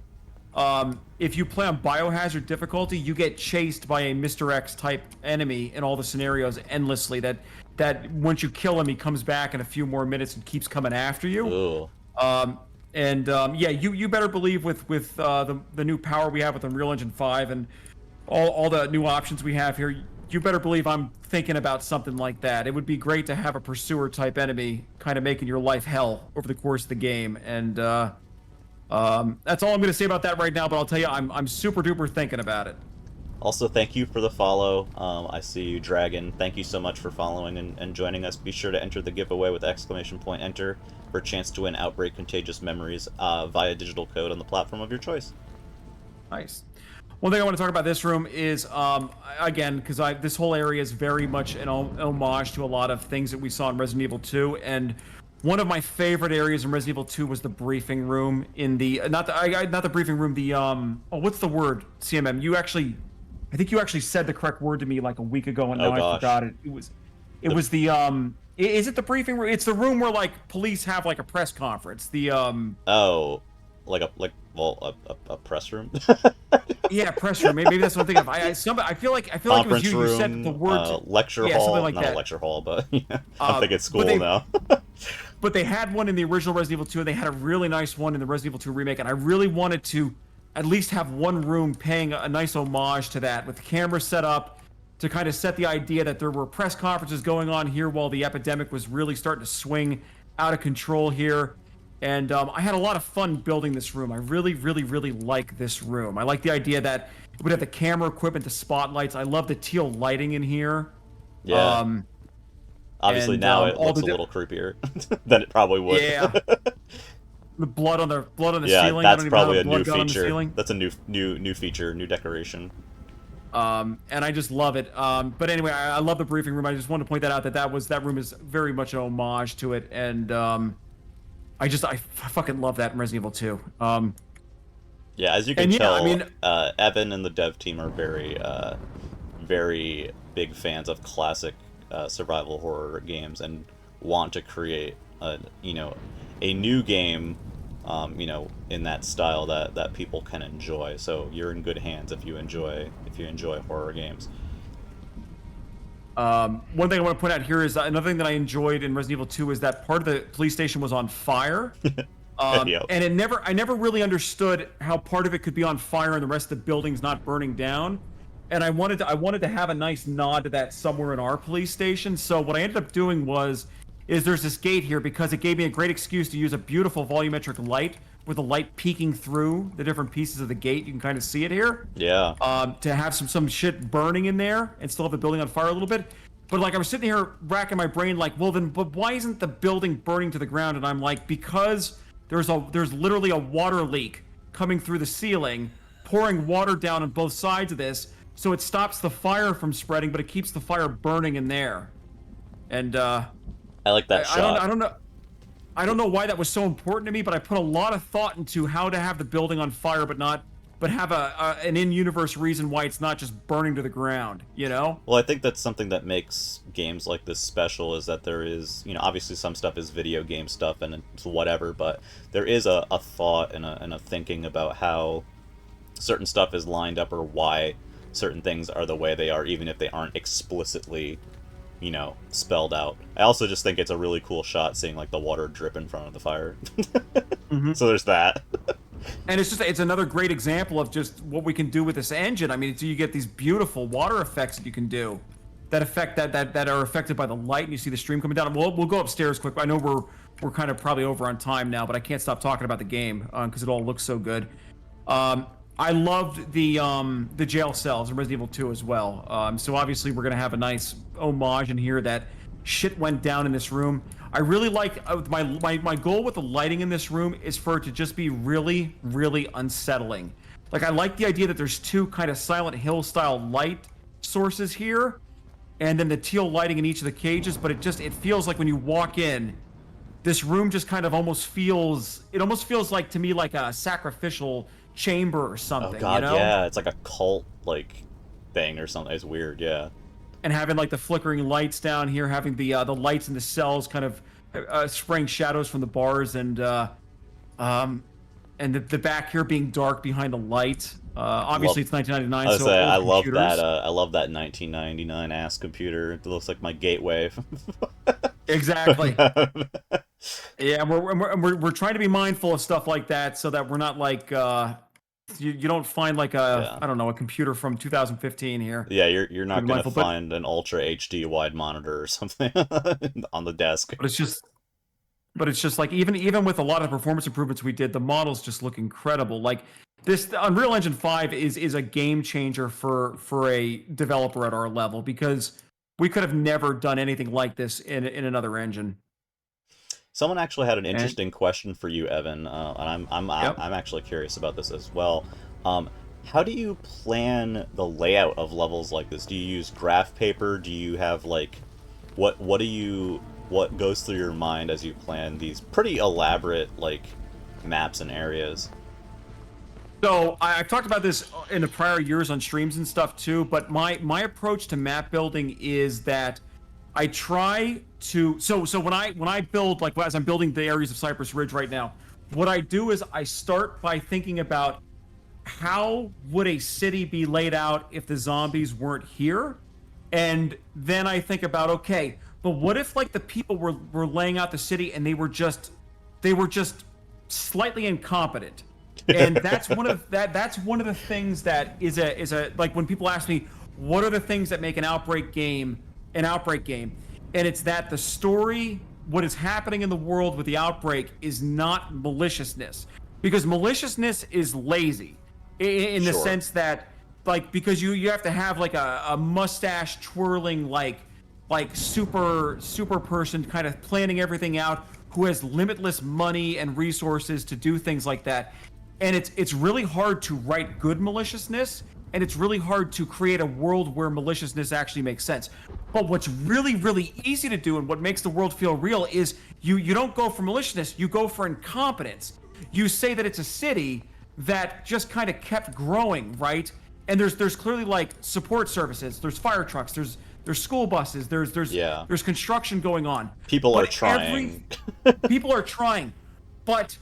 if you play on Biohazard difficulty, you get chased by a Mr. X type enemy in all the scenarios endlessly. That once you kill him, he comes back in a few more minutes and keeps coming after you. Ooh. And yeah, you better believe with the new power we have with Unreal Engine 5 and all the new options we have here, you better believe I'm thinking about something like that. It would be great to have a pursuer type enemy kind of making your life hell over the course of the game. And that's all I'm going to say about that right now. But I'll tell you, I'm super duper thinking about it. Also, thank you for the follow. I see you, Dragon. Thank you so much for following and joining us. Be sure to enter the giveaway with exclamation point enter for a chance to win Outbreak Contagious Memories via digital code on the platform of your choice. Nice. One thing I want to talk about this room is, again, because this whole area is very much an homage to a lot of things that we saw in Resident Evil 2, and one of my favorite areas in Resident Evil 2 was the briefing room in the not the briefing room, the what's the word, CMM? I think you actually said the correct word to me like a week ago, and Oh now I gosh. forgot it. It was the is it the briefing room? It's the room where like police have like a press conference. The Oh, a press room, yeah, press room. Maybe that's what I'm thinking of. I feel like it was conference you. You said the room, word lecture yeah, something hall. like Not a that. lecture hall, but yeah, I'm thinking But school now. they had one in the original Resident Evil 2, and they had a really nice one in the Resident Evil 2 remake, and I really wanted to at least have one room paying a nice homage to that, with the camera set up to kind of set the idea that there were press conferences going on here while the epidemic was really starting to swing out of control here. And I had a lot of fun building this room. I really, really, really like this room. I like the idea that it would have the camera equipment, the spotlights. I love the teal lighting in here. Yeah. Um, Obviously and now it all looks the a little creepier than it probably would. yeah, the blood on the Yeah, ceiling. I that's don't even know how probably the a new blood got on the feature. ceiling. That's a new feature, new decoration. And I just love it. But anyway, I love the briefing room. I just wanted to point that out that room is very much an homage to it, and I fucking love that in Resident Evil 2. Yeah, as you can And yeah, I tell, mean, Evan and the dev team are very big fans of classic survival horror games and want to create a new game, in that style that people can enjoy. So you're in good hands if you enjoy horror games. one thing I want to point out here is another thing that I enjoyed in Resident Evil 2 is that part of the police station was on fire. Yep. And I never really understood how part of it could be on fire and the rest of the building's not burning down. And I wanted to have a nice nod to that somewhere in our police station. So what I ended up doing is there's this gate here because it gave me a great excuse to use a beautiful volumetric light with the light peeking through the different pieces of the gate. You can kind of see it here. Yeah. To have some shit burning in there and still have the building on fire a little bit. But like I was sitting here racking my brain, like, well then, but why isn't the building burning to the ground? And I'm like, because there's literally a water leak coming through the ceiling, pouring water down on both sides of this, so it stops the fire from spreading, but it keeps the fire burning in there. And I like that shot. I don't know why that was so important to me, but I put a lot of thought into how to have the building on fire, but have an in-universe reason why it's not just burning to the ground, you know? Well, I think that's something that makes games like this special, is that there is, obviously some stuff is video game stuff and it's whatever, but there is a thought and a thinking about how certain stuff is lined up or why certain things are the way they are, even if they aren't explicitly, spelled out. I also just think it's a really cool shot seeing, like, the water drip in front of the fire. Mm-hmm. So there's that. And it's another great example of just what we can do with this engine. I mean, you get these beautiful water effects that you can do that are affected by the light, and you see the stream coming down. We'll go upstairs quick. I know we're kind of probably over on time now, but I can't stop talking about the game because it all looks so good. I loved the jail cells in Resident Evil 2 as well. So obviously we're gonna have a nice homage in here that shit went down in this room. I really like my goal with the lighting in this room is for it to just be really, really unsettling. Like, I like the idea that there's two kind of Silent Hill style light sources here, and then the teal lighting in each of the cages. But it feels like when you walk in, this room just kind of almost feels like, to me, like a sacrificial chamber or something. Oh god, you know? yeah, it's like a cult like thing or something. It's weird, yeah. And having like the flickering lights down here, having the lights in the cells kind of spraying shadows from the bars, and the back here being dark behind the light. Obviously, it's 1999, so I old love computers. that. I love that 1999 ass computer. It looks like my gateway. Exactly. Yeah, we're trying to be mindful of stuff like that so that we're not like you don't find like a Yeah. I don't know a computer from 2015 here. Yeah, you're To not be gonna mindful, find an Ultra HD wide monitor or something on the desk. but it's just like even with a lot of the performance improvements we did, the models just look incredible. Like this the Unreal Engine 5 is a game changer for a developer at our level because we could have never done anything like this in another engine. Someone actually had an And interesting question for you, Evan, and yep. I'm actually curious about this as well. Um, how do you plan the layout of levels like this? Do you use graph paper? Do you have like what do you what goes through your mind as you plan these pretty elaborate like maps and areas? So I've talked about this in the prior years on streams and stuff too, but my approach to map building is that I try to so when I build like as I'm building the areas of Cypress Ridge right now, what I do is I start by thinking about how would a city be laid out if the zombies weren't here? And then I think about okay, but what if like the people were laying out the city and they were just slightly incompetent? And that's one of the things that is a like when people ask me what are the things that make an outbreak game, and it's that the story, what is happening in the world with the outbreak is not maliciousness, because maliciousness is lazy in the Sure. sense that like because you have to have like a mustache twirling like super person kind of planning everything out who has limitless money and resources to do things like that, and it's really hard to write good maliciousness, and it's really hard to create a world where maliciousness actually makes sense. But what's really easy to do and what makes the world feel real is you don't go for maliciousness, you go for incompetence. You say that it's a city that just kind of kept growing, right? And there's clearly like support services, there's fire trucks, there's school buses, Yeah. there's construction going on. People are But every trying. people are trying, but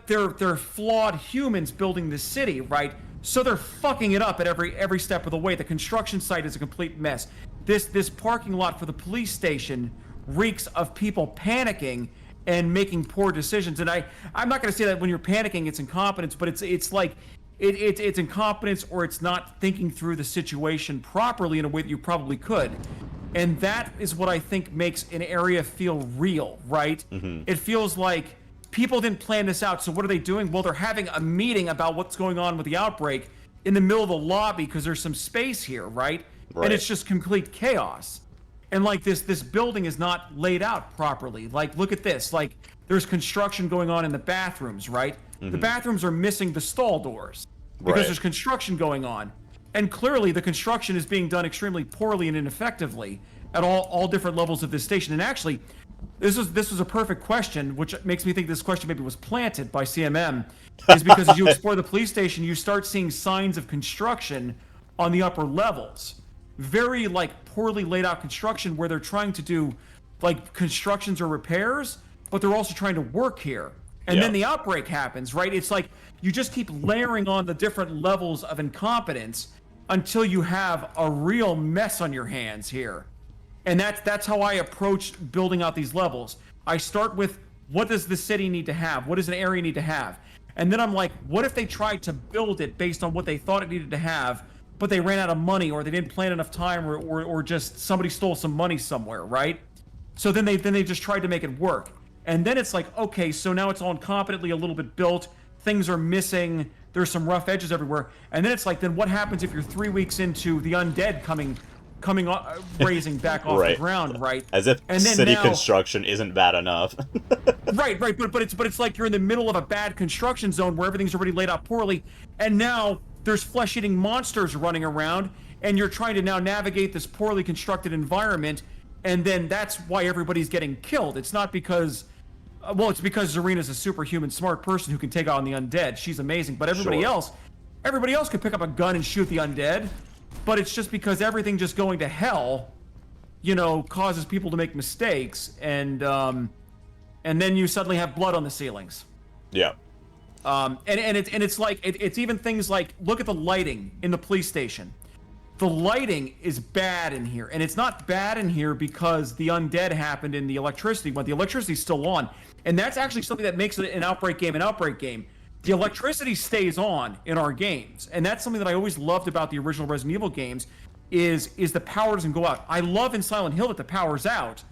they're flawed humans building this city, right? So they're fucking it up at every step of the way. The construction site is a complete mess. This parking lot for the police station reeks of people panicking and making poor decisions. And I'm not going to say that when you're panicking it's incompetence, but it's like it's incompetence, or it's not thinking through the situation properly in a way that you probably could. And that is what I think makes an area feel real, right? Hmm. It feels like people didn't plan this out. So what are they doing? Well, they're having a meeting about what's going on with the outbreak in the middle of the lobby because there's some space here, right? And Right. it's just complete chaos. And like this building is not laid out properly. Like look at this. Like there's construction going on in the bathrooms, right? The Hmm. bathrooms are missing the stall doors because Right. there's construction going on. And clearly the construction is being done extremely poorly and ineffectively at all different levels of this station. And actually, this was a perfect question, which makes me think this question maybe was planted by CMM, is because as you explore the police station, you start seeing signs of construction on the upper levels. Very like poorly laid out construction where they're trying to do like constructions or repairs, but they're also trying to work here. And Yeah. then the outbreak happens, right? It's like you just keep layering on the different levels of incompetence until you have a real mess on your hands here. And that's how I approach building out these levels. I start with what does the city need to have? What does an area need to have? And then I'm like, what if they tried to build it based on what they thought it needed to have, but they ran out of money, or they didn't plan enough time, or just somebody stole some money somewhere, right? So then they just tried to make it work. And then it's like, okay, so now it's all incompetently a little bit built. Things are missing. There's some rough edges everywhere. And then it's like, then what happens if you're 3 weeks into the undead raising back off the Right. ground, right? As if And then city now, construction isn't bad enough. right, but it's like you're in the middle of a bad construction zone where everything's already laid out poorly, and now there's flesh-eating monsters running around, and you're trying to now navigate this poorly constructed environment, and then that's why everybody's getting killed. It's not because, well, it's because Zarina's a superhuman smart person who can take on the undead. She's amazing, but Sure. everybody else could pick up a gun and shoot the undead, but it's just because everything just going to hell, causes people to make mistakes, and then you suddenly have blood on the ceilings. Yeah. And it's like it's even things like look at the lighting in the police station. the lighting is bad in here, and it's not bad in here because the undead happened in the electricity, but the electricity's still on, and that's actually something that makes it an Outbreak game an Outbreak game. The electricity stays on in our games, and that's something that I always loved about the original Resident Evil games, is the power doesn't go out. I love in Silent Hill that the power's out,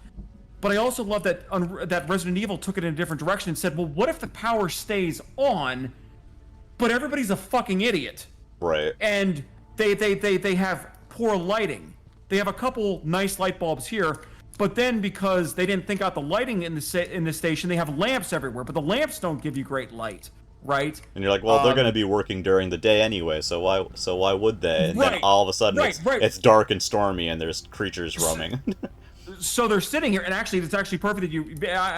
but I also love that that Resident Evil took it in a different direction and said, well, what if the power stays on, but everybody's a fucking idiot? Right. And they have poor lighting. They have a couple nice light bulbs here, but then because they didn't think out the lighting in the station, they have lamps everywhere. But the lamps don't give you great light, right? And you're like, well, they're going to be working during the day anyway, so why would they? And then all of a sudden it's dark and stormy and there's creatures roaming. So they're sitting here, and actually, it's actually perfect that you.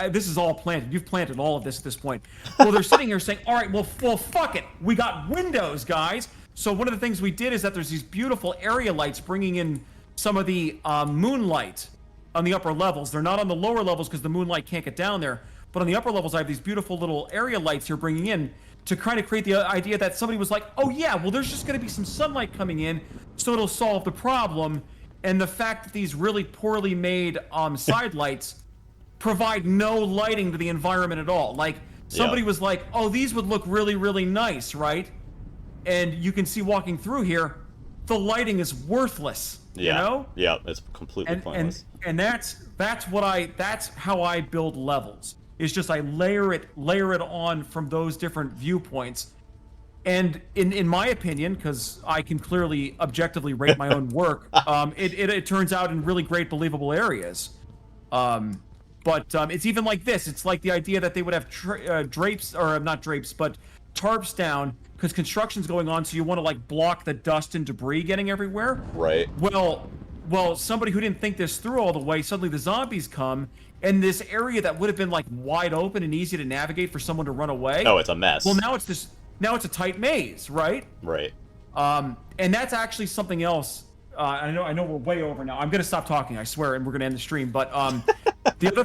This is all planted. You've planted all of this at this point. Well, they're sitting here saying, "All right, well, fuck it. We got windows, guys." So one of the things we did is that there's these beautiful area lights bringing in some of the moonlight on the upper levels. They're not on the lower levels because the moonlight can't get down there. But on the upper levels, I have these beautiful little area lights here bringing in to kind of create the idea that somebody was like, "Oh yeah, well, there's just going to be some sunlight coming in, so it'll solve the problem." And the fact that these really poorly made side lights provide no lighting to the environment at all. Like, somebody was like, oh, these would look really, really nice, right? And you can see walking through here, the lighting is worthless, you know? Yeah, it's completely pointless. And that's how I build levels. It's just I layer it on from those different viewpoints. And in my opinion, because I can clearly objectively rate my own work, it turns out in really great, believable areas. But it's even like this. It's like the idea that they would have drapes, or not drapes, but tarps down because construction's going on, so you want to like block the dust and debris getting everywhere. Right. Well, somebody who didn't think this through all the way, suddenly the zombies come, and this area that would have been like wide open and easy to navigate for someone to run away. Oh, it's a mess. Well, now it's a tight maze, right? Right. And that's actually something else. I know we're way over now. I'm gonna stop talking, I swear, and we're gonna end the stream. But the other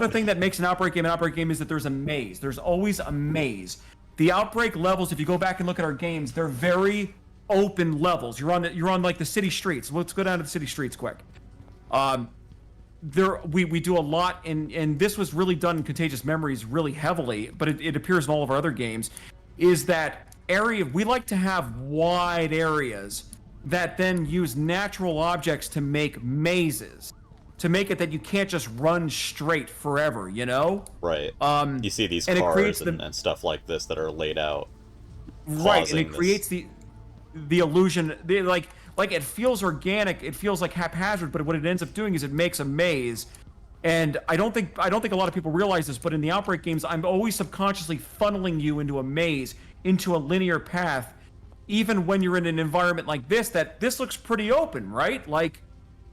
thing that makes an Outbreak game is that there's a maze. There's always a maze. The Outbreak levels, if you go back and look at our games, they're very open levels. You're on like the city streets. Let's go down to the city streets quick. We do a lot, and this was really done in Contagious Memories really heavily, but it appears in all of our other games. Is that area, we like to have wide areas that then use natural objects to make mazes, to make it that you can't just run straight forever, you know? Right. You see these and cars and stuff like this that are laid out. Right, and it creates the illusion, like it feels organic, it feels like haphazard, but what it ends up doing is it makes a maze. And I don't think a lot of people realize this, but in the Outbreak games, I'm always subconsciously funneling you into a maze, into a linear path, even when you're in an environment like this, that this looks pretty open, right? Like,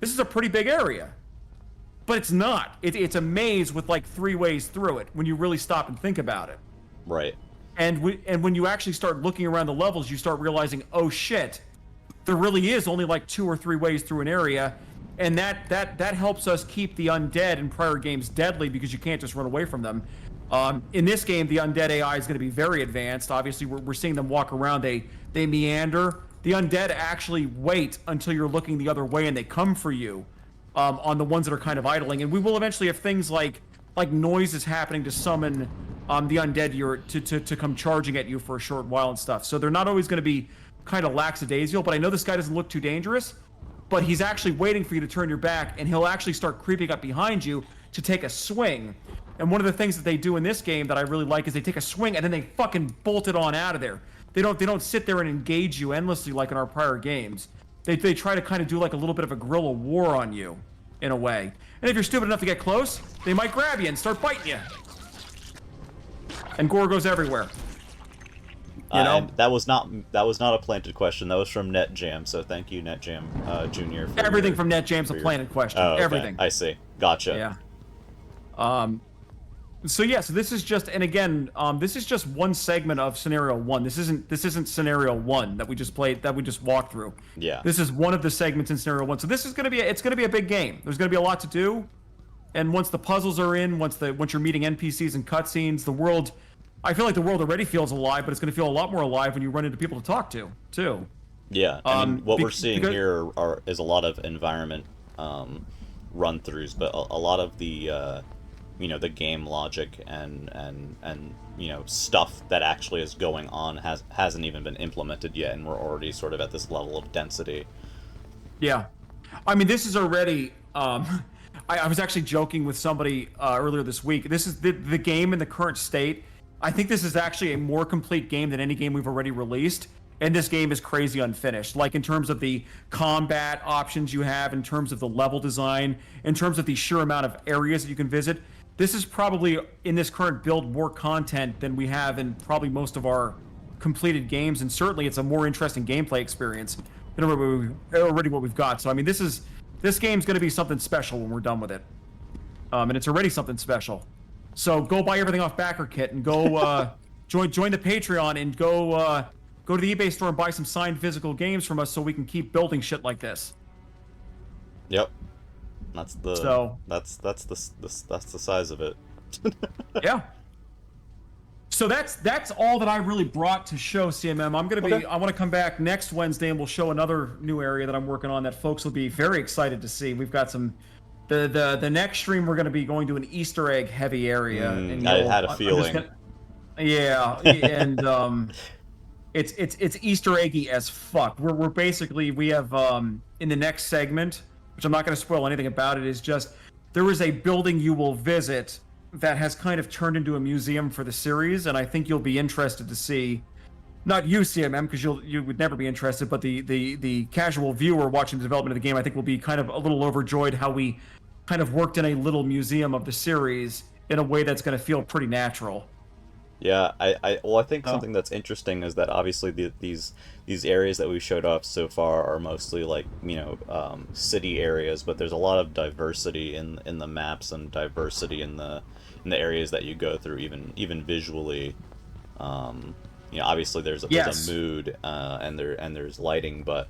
this is a pretty big area. But it's not. It's a maze with like 3 ways through it, when you really stop and think about it. Right. And when you actually start looking around the levels, you start realizing, oh shit, there really is only like 2 or 3 ways through an area. And that helps us keep the undead in prior games deadly, because you can't just run away from them. In this game, the undead AI is going to be very advanced. Obviously, we're seeing them walk around. They meander. The undead actually wait until you're looking the other way, and they come for you on the ones that are kind of idling. And we will eventually have things like noises happening to summon the undead to come charging at you for a short while and stuff. So they're not always going to be kind of lackadaisical, but I know this guy doesn't look too dangerous. But he's actually waiting for you to turn your back, and he'll actually start creeping up behind you to take a swing. And one of the things that they do in this game that I really like is they take a swing and then they fucking bolt it on out of there. They don't sit there and engage you endlessly like in our prior games. They try to kind of do like a little bit of a guerrilla war on you, in a way. And if you're stupid enough to get close, they might grab you and start biting you. And gore goes everywhere. You know? That was not a planted question. That was from NetJam. So thank you, NetJam Junior. Everything from NetJam's a planted question. Oh, okay. Everything. I see. Gotcha. Yeah. So this is just, and again, this is just one segment of scenario 1. This isn't scenario 1 that we just played, that we just walked through. Yeah. This is one of the segments in scenario 1. So this is it's gonna be a big game. There's gonna be a lot to do, and once the puzzles are in, once you're meeting NPCs and cutscenes, the world. I feel like the world already feels alive, but it's going to feel a lot more alive when you run into people to talk to, too. Yeah, I mean, what we're seeing Because here is a lot of environment um, run throughs, but a lot of the the game logic and stuff that actually is going on hasn't even been implemented yet, and we're already sort of at this level of density. yeah, I mean, this is already. I was actually joking with somebody earlier this week. This is the game in the current state. I think this is actually a more complete game than any game we've already released. And this game is crazy unfinished. Like in terms of the combat options you have, in terms of the level design, in terms of the sheer amount of areas that you can visit. This is probably in this current build more content than we have in probably most of our completed games, and certainly it's a more interesting gameplay experience than already what we've got. So I mean, this game's going to be something special when we're done with it, and it's already something special. So go buy everything off BackerKit and go join the Patreon and go to the eBay store and buy some signed physical games from us so we can keep building shit like this. Yep, that's the So that's the size of it. yeah. So that's all that I really brought to show CMM. Okay. I want to come back next Wednesday and we'll show another new area that I'm working on that folks will be very excited to see. We've got some the next stream we're going to be going to an Easter egg heavy area, and I had a feeling. yeah, and it's Easter eggy as fuck. We're basically we have in the next segment, which I'm not going to spoil anything about it, is just there is a building you will visit that has kind of turned into a museum for the series, and I think you'll be interested to see. Not you, CMM, because you would never be interested, but the casual viewer watching the development of the game, I think, will be kind of a little overjoyed how we kind of worked in a little museum of the series in a way that's going to feel pretty natural. Yeah, I think Oh. something that's interesting is that obviously these areas that we showed off so far are mostly like city areas, but there's a lot of diversity in the maps and diversity in the areas that you go through, even visually. Obviously there's a Yes. mood and there's lighting, but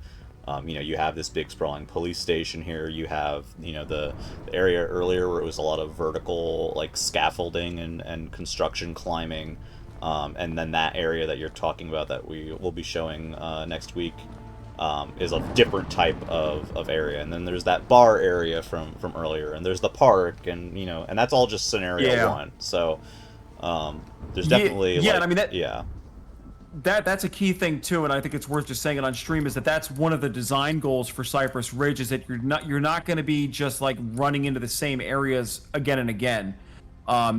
you have this big sprawling police station here. You have the area earlier where it was a lot of vertical like scaffolding and construction climbing, and then that area that you're talking about that we will be showing next week is a different type of area. And then there's that bar area from earlier, and there's the park, and that's all just scenario Yeah. one. So there's Yeah, definitely yeah, and like I mean yeah. that's a key thing too, and I think it's worth just saying it on stream is that that's one of the design goals for Cypress Ridge is that you're not going to be just like running into the same areas again and again.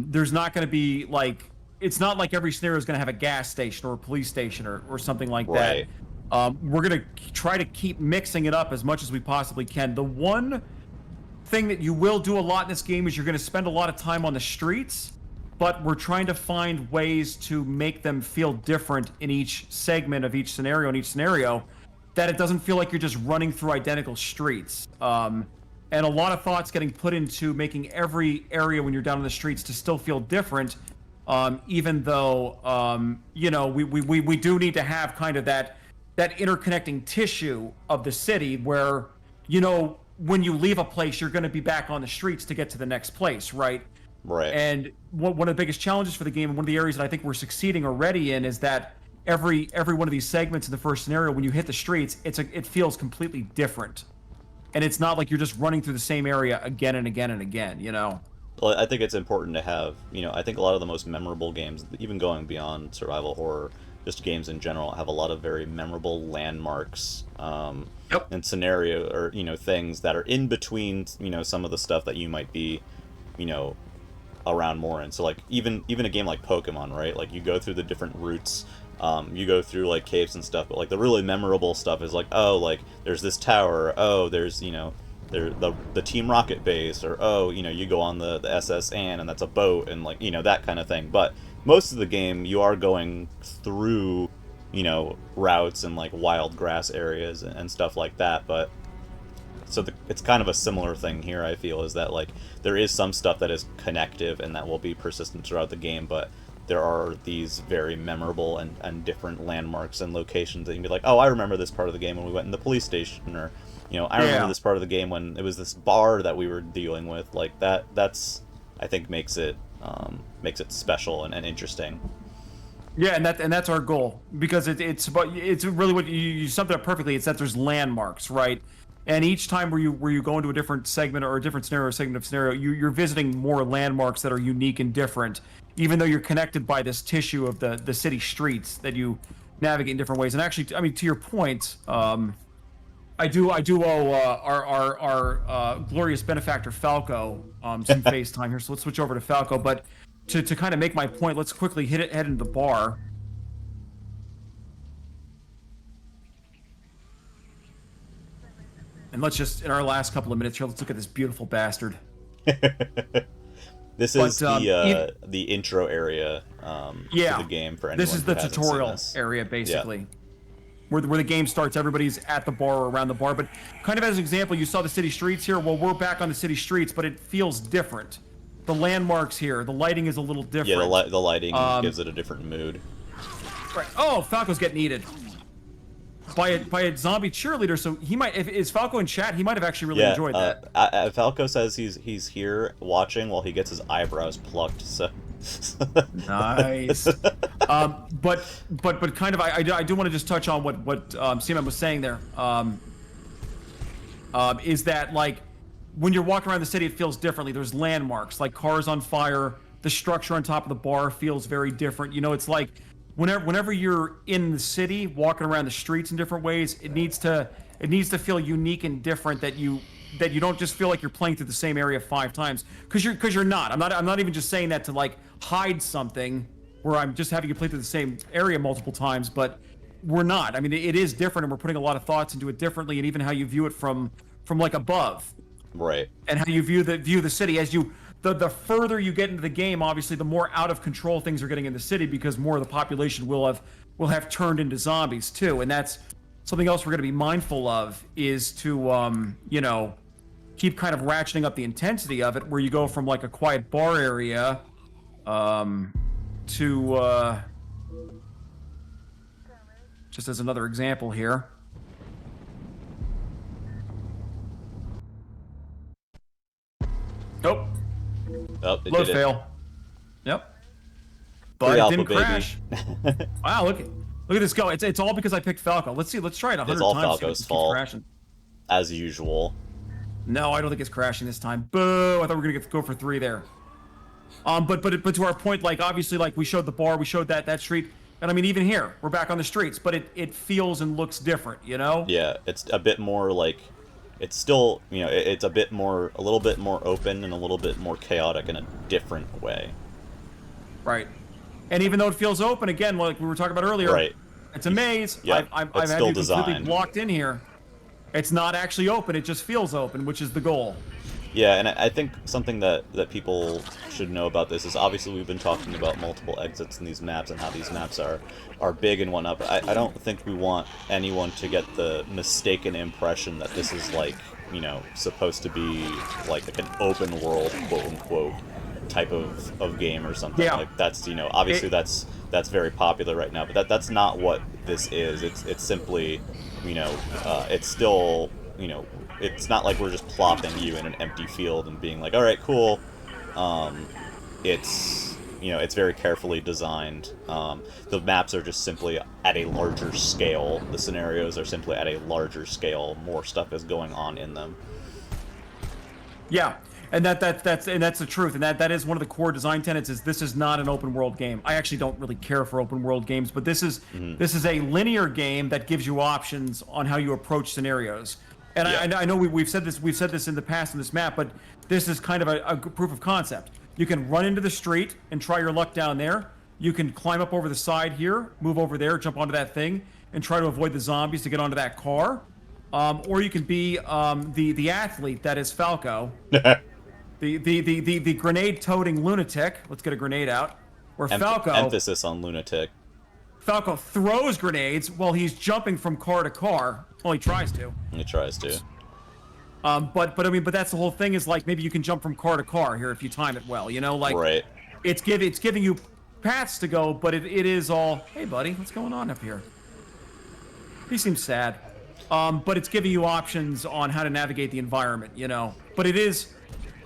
There's not going to be like it's not like every scenario is going to have a gas station or a police station or something like that. Right. We're going to try to keep mixing it up as much as we possibly can. The one thing that you will do a lot in this game is you're going to spend a lot of time on the streets, but we're trying to find ways to make them feel different in each segment of each scenario, that it doesn't feel like you're just running through identical streets. And a lot of thought's getting put into making every area when you're down in the streets to still feel different, even though we do need to have kind of that interconnecting tissue of the city where when you leave a place you're going to be back on the streets to get to the next place, right? Right. And one of the biggest challenges for the game, and one of the areas that I think we're succeeding already in, is that every one of these segments in the first scenario, when you hit the streets, it feels completely different, and it's not like you're just running through the same area again and again and again. Well, I think it's important to have, I think a lot of the most memorable games, even going beyond survival horror, just games in general, have a lot of very memorable landmarks Yep. and scenario or, things that are in between, some of the stuff that you might be, you know, around more. And so, like, even a game like Pokemon, right? Like, you go through the different routes. You go through like caves and stuff, but like the really memorable stuff is like, oh, like there's this tower, oh, there's there the Team Rocket base, or oh, you go on the SS Anne and that's a boat, and like that kind of thing. But most of the game you are going through routes and like wild grass areas and stuff like that. But so it's kind of a similar thing here, I feel, is that like there is some stuff that is connective and that will be persistent throughout the game, but there are these very memorable and different landmarks and locations that you can be like, oh, I remember this part of the game when we went in the police station, or I remember Yeah. this part of the game when it was this bar that we were dealing with. Like that's I think makes it special and interesting. Yeah, and that's our goal because it's really what you summed it up perfectly. It's that there's landmarks, right? And each time where you go into a different segment or a different scenario, segment of scenario, you're visiting more landmarks that are unique and different, even though you're connected by this tissue of the city streets that you navigate in different ways. And actually, I mean, to your point, I do owe our glorious benefactor Falco some FaceTime here, so let's switch over to Falco. But to kind of make my point, let's quickly head into the bar. And let's just, in our last couple of minutes here, let's look at this beautiful bastard. This is But the intro area to the yeah, game for anyone this is who the hasn't seen tutorial this. area Yeah. basically, where the game starts. Everybody's at the bar or around the bar. But kind of as an example, you saw the city streets here. Well, we're back on the city streets, but it feels different. The landmarks here, the lighting is a little different. Yeah, the lighting gives it a different mood. Right. Oh, Falco's getting eated by a zombie cheerleader. So he might, if is Falco in chat, he might have actually really enjoyed that. Falco says he's here watching while he gets his eyebrows plucked. So Nice. But kind of, I do want to just touch on what CMM was saying there. Is that like when you're walking around the city, it feels differently. There's landmarks like cars on fire. The structure on top of the bar feels very different. You know, it's like whenever you're in the city, walking around the streets in different ways, it needs to feel unique and different. That you don't just feel like you're playing through the same area 5 times, because you're not. I'm not even just saying that to like hide something where I'm just having you play through the same area multiple times, but we're not. I mean, it is different, and we're putting a lot of thoughts into it differently, and even how you view it from like above, right. and how you view the city as you. The further you get into the game, obviously, the more out of control things are getting in the city, because more of the population will have turned into zombies too, and that's something else we're going to be mindful of, is to keep kind of ratcheting up the intensity of it, where you go from like a quiet bar area to just as another example here. Nope. Oh, it Load did it. fail. Yep. But Free it alpha, didn't baby. crash. Wow, look at this go. It's all because I picked Falco. Let's see. Let's try it 100 It's all times. Falco's Keeps fault, crashing. as usual. No, I don't think it's crashing this time. Boo! I thought we were gonna go for 3 there. But to our point, like obviously, like we showed the bar, we showed that street, and I mean even here, we're back on the streets, but it feels and looks different, you know? Yeah, it's a bit more like, it's still, it's a little bit more open and a little bit more chaotic in a different way. Right. And even though it feels open, again, like we were talking about earlier, Right. it's a maze. Yeah, I've it's had still you completely designed. blocked in here. It's not actually open; it just feels open, which is the goal. Yeah, and I think something that people should know about this is, obviously we've been talking about multiple exits in these maps and how these maps are big and whatnot, but I don't think we want anyone to get the mistaken impression that this is like, supposed to be like an open world, quote unquote, type of game or something. Yeah. Like that's, obviously that's very popular right now, but that's not what this is. It's simply, it's still, it's not like we're just plopping you in an empty field and being like, all right, cool. It's very carefully designed. The maps are just simply at a larger scale. The scenarios are simply at a larger scale. More stuff is going on in them. Yeah, and that's the truth, and that is one of the core design tenets. Is this is not an open world game. I actually don't really care for open world games, but this is a linear game that gives you options on how you approach scenarios. And Yeah. I know we've said this in the past in this map, but this is kind of a proof of concept. You can run into the street and try your luck down there. You can climb up over the side here, move over there, jump onto that thing, and try to avoid the zombies to get onto that car. Or you can be the athlete that is Falco, the grenade-toting lunatic. Let's get a grenade out. Where Emphasis on lunatic. Falco throws grenades while he's jumping from car to car. Well, he tries to. He tries to. But that's the whole thing, is like maybe you can jump from car to car here if you time it well. Like Right. it's giving you paths to go, but it is all, hey buddy, what's going on up here? He seems sad. But it's giving you options on how to navigate the environment. But it is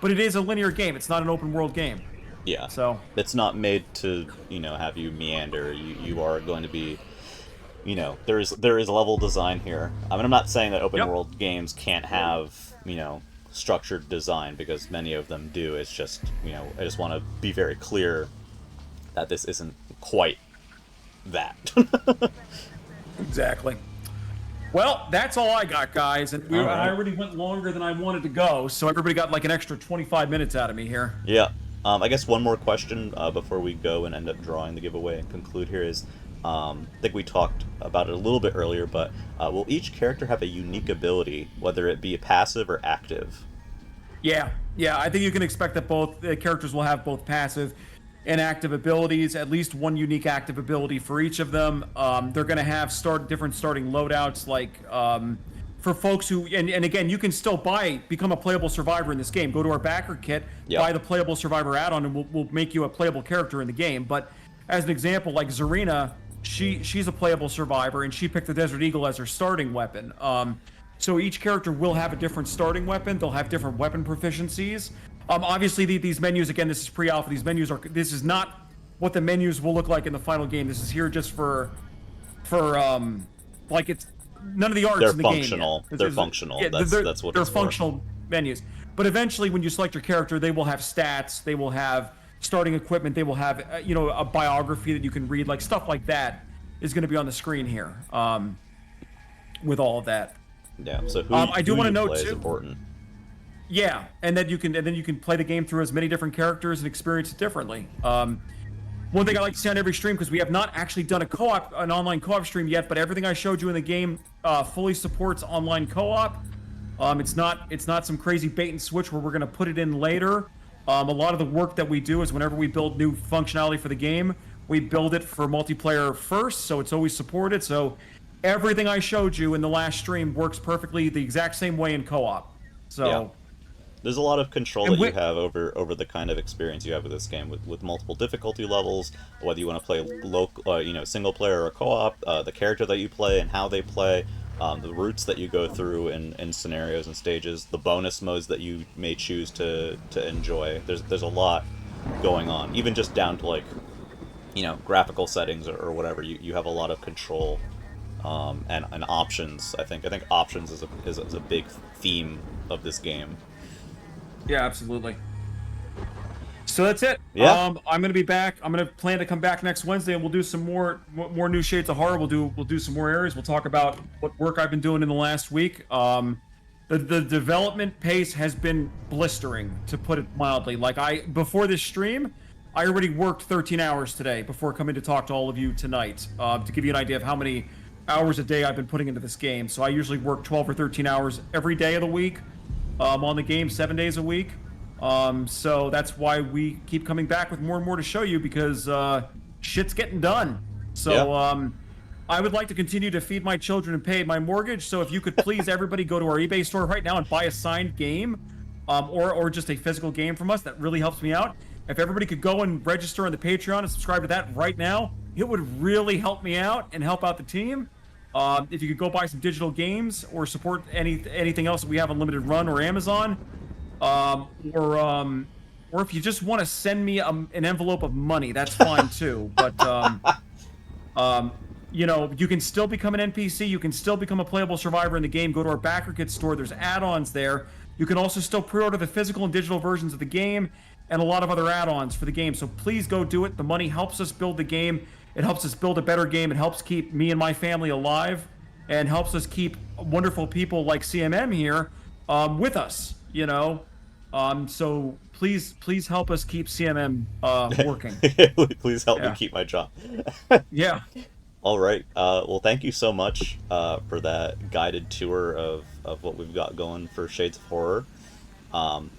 a linear game. It's not an open world game. Yeah. So, It's not made to, have you meander. You are going to be, there is level design here. I mean, I'm not saying that open yep, world games can't have, structured design, because many of them do. It's just, I just want to be very clear that this isn't quite that. exactly. Well, that's all I got, guys, and All I right. already went longer than I wanted to go, so everybody got like an extra 25 minutes out of me here. Yeah. I guess one more question before we go and end up drawing the giveaway and conclude here is, I think we talked about it a little bit earlier, but will each character have a unique ability, whether it be passive or active? Yeah, yeah, I think you can expect that both characters will have both passive and active abilities, at least one unique active ability for each of them. They're going to have different starting loadouts, like for folks who, and again, you can still become a playable survivor in this game. Go to our backer kit, Yep. buy the playable survivor add-on, and we'll make you a playable character in the game. But as an example, like Zarina, she's a playable survivor, and she picked the Desert Eagle as her starting weapon. So each character will have a different starting weapon. They'll have different weapon proficiencies. Obviously, these menus, again, this is pre-alpha. This is not what the menus will look like in the final game. This is here just for like it's none of the art's They're in the game yet. functional. They're functional. Yeah, That's what they're it's for. functional menus. But eventually, when you select your character, they will have stats. They will have starting equipment. They will have a biography that you can read. Like stuff like that is going to be on the screen here with all of that. Yeah. So who I do who want to you note play is too. important. Yeah, and then you can play the game through as many different characters and experience it differently. One thing I like to see on every stream, because we have not actually done an online co-op stream yet, but everything I showed you in the game fully supports online co-op. It's not some crazy bait and switch where we're going to put it in later. A lot of the work that we do is whenever we build new functionality for the game, we build it for multiplayer first, so it's always supported. So everything I showed you in the last stream works perfectly the exact same way in co-op. Yeah. So There's a lot of control and that you we have over the kind of experience you have with this game, with multiple difficulty levels, whether you want to play local, single player or co-op, the character that you play and how they play, the routes that you go through in scenarios and stages, the bonus modes that you may choose to enjoy. There's a lot going on, even just down to like, graphical settings, or whatever. You have a lot of control, and options. I think options is a big theme of this game. Yeah, absolutely. So that's it. Yeah. I'm gonna be back. I'm gonna plan to come back next Wednesday, and we'll do some more new shades of horror. We'll do some more areas. We'll talk about what work I've been doing in the last week. The development pace has been blistering, to put it mildly. Like before this stream, I already worked 13 hours today before coming to talk to all of you tonight. To give you an idea of how many hours a day I've been putting into this game. So I usually work 12 or 13 hours every day of the week. On the game 7 days a week. So that's why we keep coming back with more and more to show you, because shit's getting done. Yeah. So I would like to continue to feed my children and pay my mortgage. So if you could please, everybody, go to our eBay store right now and buy a signed game, or just a physical game from us. That really helps me out. If everybody could go and register on the Patreon and subscribe to that right now, it would really help me out and help out the team. If you could go buy some digital games or support anything else that we have on Limited Run or Amazon, or if you just want to send me an envelope of money, that's fine too. But you can still become an NPC. You can still become a playable survivor in the game. Go to our backer kit store. There's add-ons there. You can also still pre-order the physical and digital versions of the game and a lot of other add-ons for the game. So please go do it. The money helps us build the game. It helps us build a better game. It helps keep me and my family alive, and helps us keep wonderful people like CMM here with us. So please help us keep CMM working. Please help me Yeah, keep my job. yeah. All right. Well, thank you so much for that guided tour of what we've got going for Shades of Horror. Um,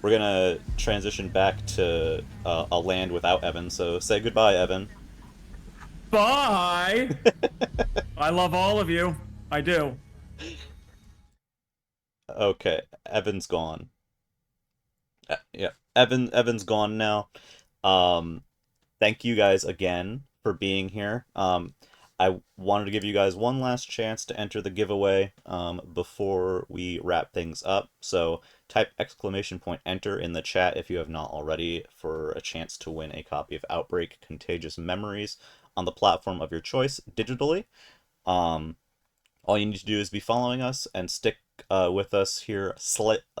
we're gonna transition back to a land without Evan. So say goodbye, Evan. Bye. I love all of you. I do. Okay, Evan's gone. Yeah, Evan's gone now. Um, Thank you guys again for being here. I wanted to give you guys one last chance to enter the giveaway before we wrap things up. So type exclamation point enter in the chat if you have not already for a chance to win a copy of Outbreak Contagious Memories on the platform of your choice digitally. Um, all you need to do is be following us and stick with us here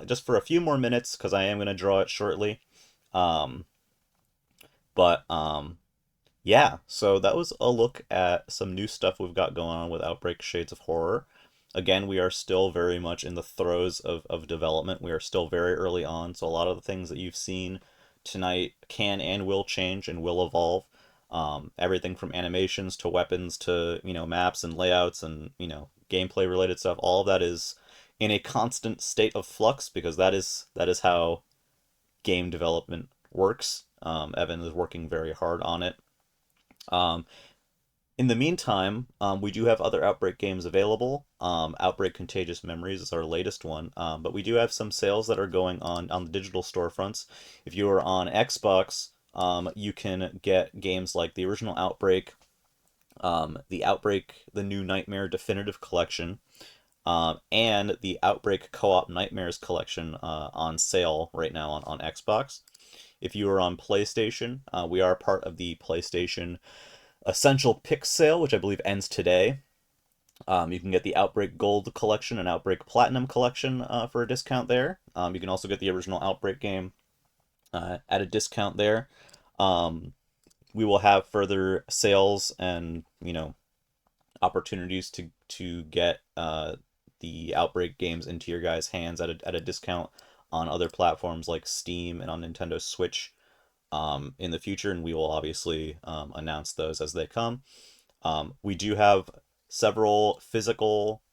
just for a few more minutes because I am going to draw it shortly. Um, but yeah, so that was a look at some new stuff we've got going on with Outbreak Shades of Horror. Again, we are still very much in the throes of development. We are still very early on, so a lot of the things that you've seen tonight can and will change and will evolve. Everything from animations to weapons to, maps and layouts and, gameplay related stuff, all of that is in a constant state of flux because that is how game development works. Evan is working very hard on it. Um, in the meantime, we do have other Outbreak games available. Outbreak Contagious Memories is our latest one, but we do have some sales that are going on the digital storefronts. If you are on Xbox, you can get games like the original Outbreak, the Outbreak, the New Nightmare Definitive Collection, and the Outbreak Co-op Nightmares Collection on sale right now on Xbox. If you are on PlayStation, we are part of the PlayStation Essential Picks sale, which I believe ends today. You can get the Outbreak Gold collection and Outbreak Platinum collection for a discount there. You can also get the original Outbreak game at a discount there. Um, we will have further sales and opportunities to get the Outbreak games into your guys' hands at a discount on other platforms like Steam and on Nintendo Switch in the future, and we will obviously announce those as they come. We do have several physical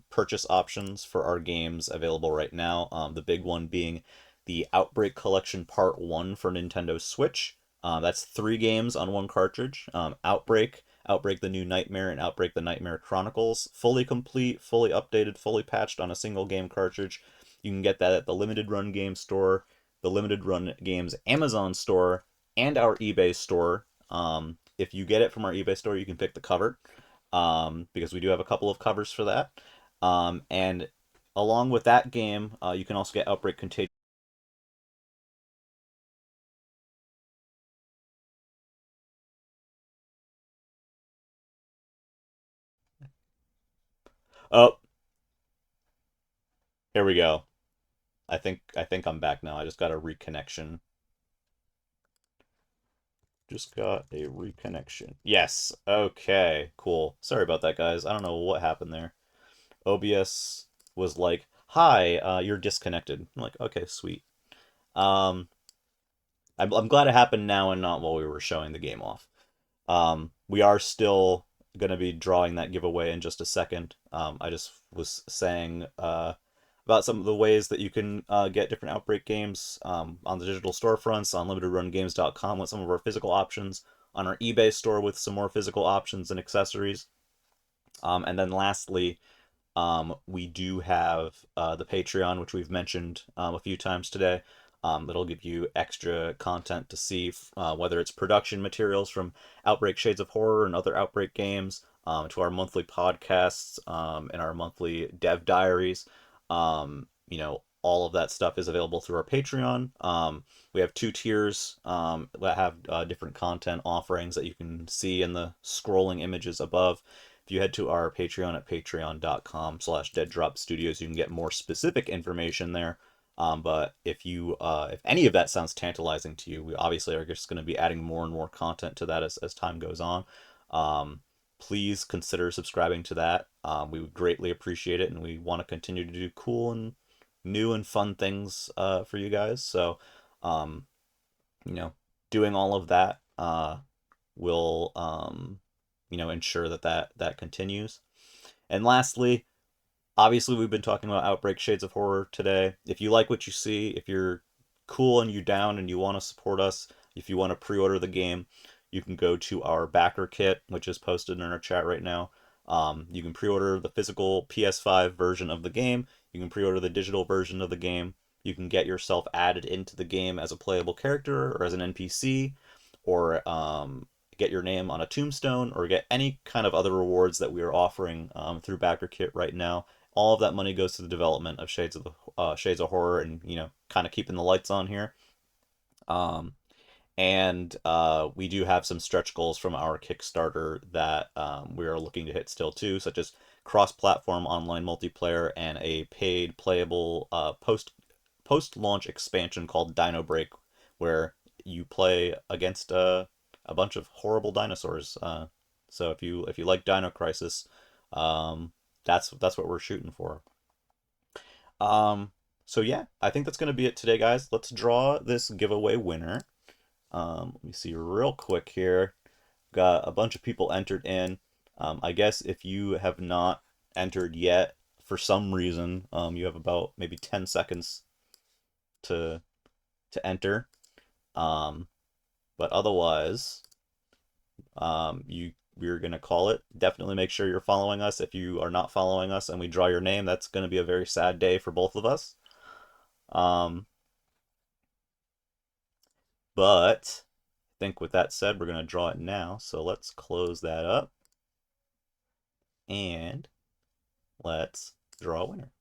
purchase options for our games available right now. The big one being the Outbreak Collection Part 1 for Nintendo Switch. That's 3 games on one cartridge. Outbreak, Outbreak the New Nightmare, and Outbreak the Nightmare Chronicles. Fully complete, fully updated, fully patched on a single game cartridge. You can get that at the Limited Run Game Store, the Limited Run Games Amazon store, and our eBay store. If you get it from our eBay store, you can pick the cover because we do have a couple of covers for that. And along with that game, you can also get Outbreak Contagion. Oh, here we go. I think I'm back now. I just got a reconnection. Just got a reconnection. Yes. Okay. Cool. Sorry about that, guys. I don't know what happened there. OBS was like, "Hi, you're disconnected." I'm like, "Okay, sweet." Um, I'm glad it happened now and not while we were showing the game off. We are still going to be drawing that giveaway in just a second. I just was saying about some of the ways that you can get different Outbreak games on the digital storefronts, on limitedrungames.com with some of our physical options, on our eBay store with some more physical options and accessories. And then lastly, we do have the Patreon, which we've mentioned a few times today. It'll give you extra content to see, whether it's production materials from Outbreak Shades of Horror and other Outbreak games, to our monthly podcasts and our monthly dev diaries. All of that stuff is available through our Patreon. We have 2 tiers that have different content offerings that you can see in the scrolling images above. If you head to our Patreon at patreon.com/deaddropstudios, you can get more specific information there. But if any of that sounds tantalizing to you, we obviously are just going to be adding more and more content to that as time goes on. Please consider subscribing to that. We would greatly appreciate it, and we want to continue to do cool and new and fun things for you guys. So, um, you know, doing all of that will ensure that continues. And lastly, obviously we've been talking about Outbreak Shades of Horror today. If you like what you see, if you're cool and you down and you want to support us, if you want to pre-order the game, you can go to our backer kit, which is posted in our chat right now. You can pre-order the physical PS5 version of the game. You can pre-order the digital version of the game. You can get yourself added into the game as a playable character or as an NPC, or get your name on a tombstone or get any kind of other rewards that we are offering through BackerKit right now. All of that money goes to the development of Shades of Horror, and kind of keeping the lights on here. Um, and we do have some stretch goals from our Kickstarter that we are looking to hit still too, such as cross-platform online multiplayer and a paid playable post-launch expansion called Dino Break, where you play against a bunch of horrible dinosaurs. So if you like Dino Crisis, um, that's what we're shooting for. Um, so yeah, I think that's gonna be it today, guys. Let's draw this giveaway winner. Let me see real quick here. Got a bunch of people entered in. I guess if you have not entered yet, for some reason, you have about maybe 10 seconds to enter. Um, but otherwise, we're gonna call it. Definitely make sure you're following us. If you are not following us and we draw your name, that's gonna be a very sad day for both of us. Um, but I think with that said, we're gonna draw it now. So let's close that up and let's draw a winner.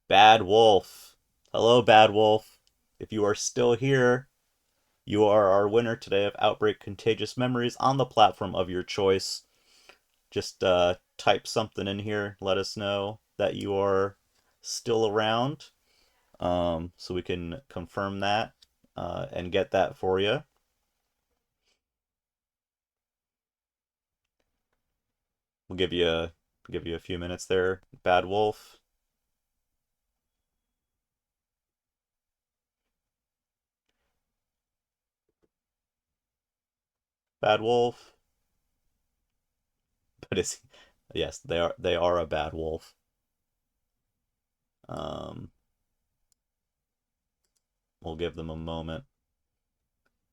Bad Wolf. Hello, Bad Wolf. If you are still here, you are our winner today of Outbreak Contagious Memories on the platform of your choice. Just type something in here. Let us know that you are still around, so we can confirm that and get that for you. We'll give you a few minutes there, Bad Wolf. Bad Wolf. But it's yes, they are a bad wolf. Um, we'll give them a moment.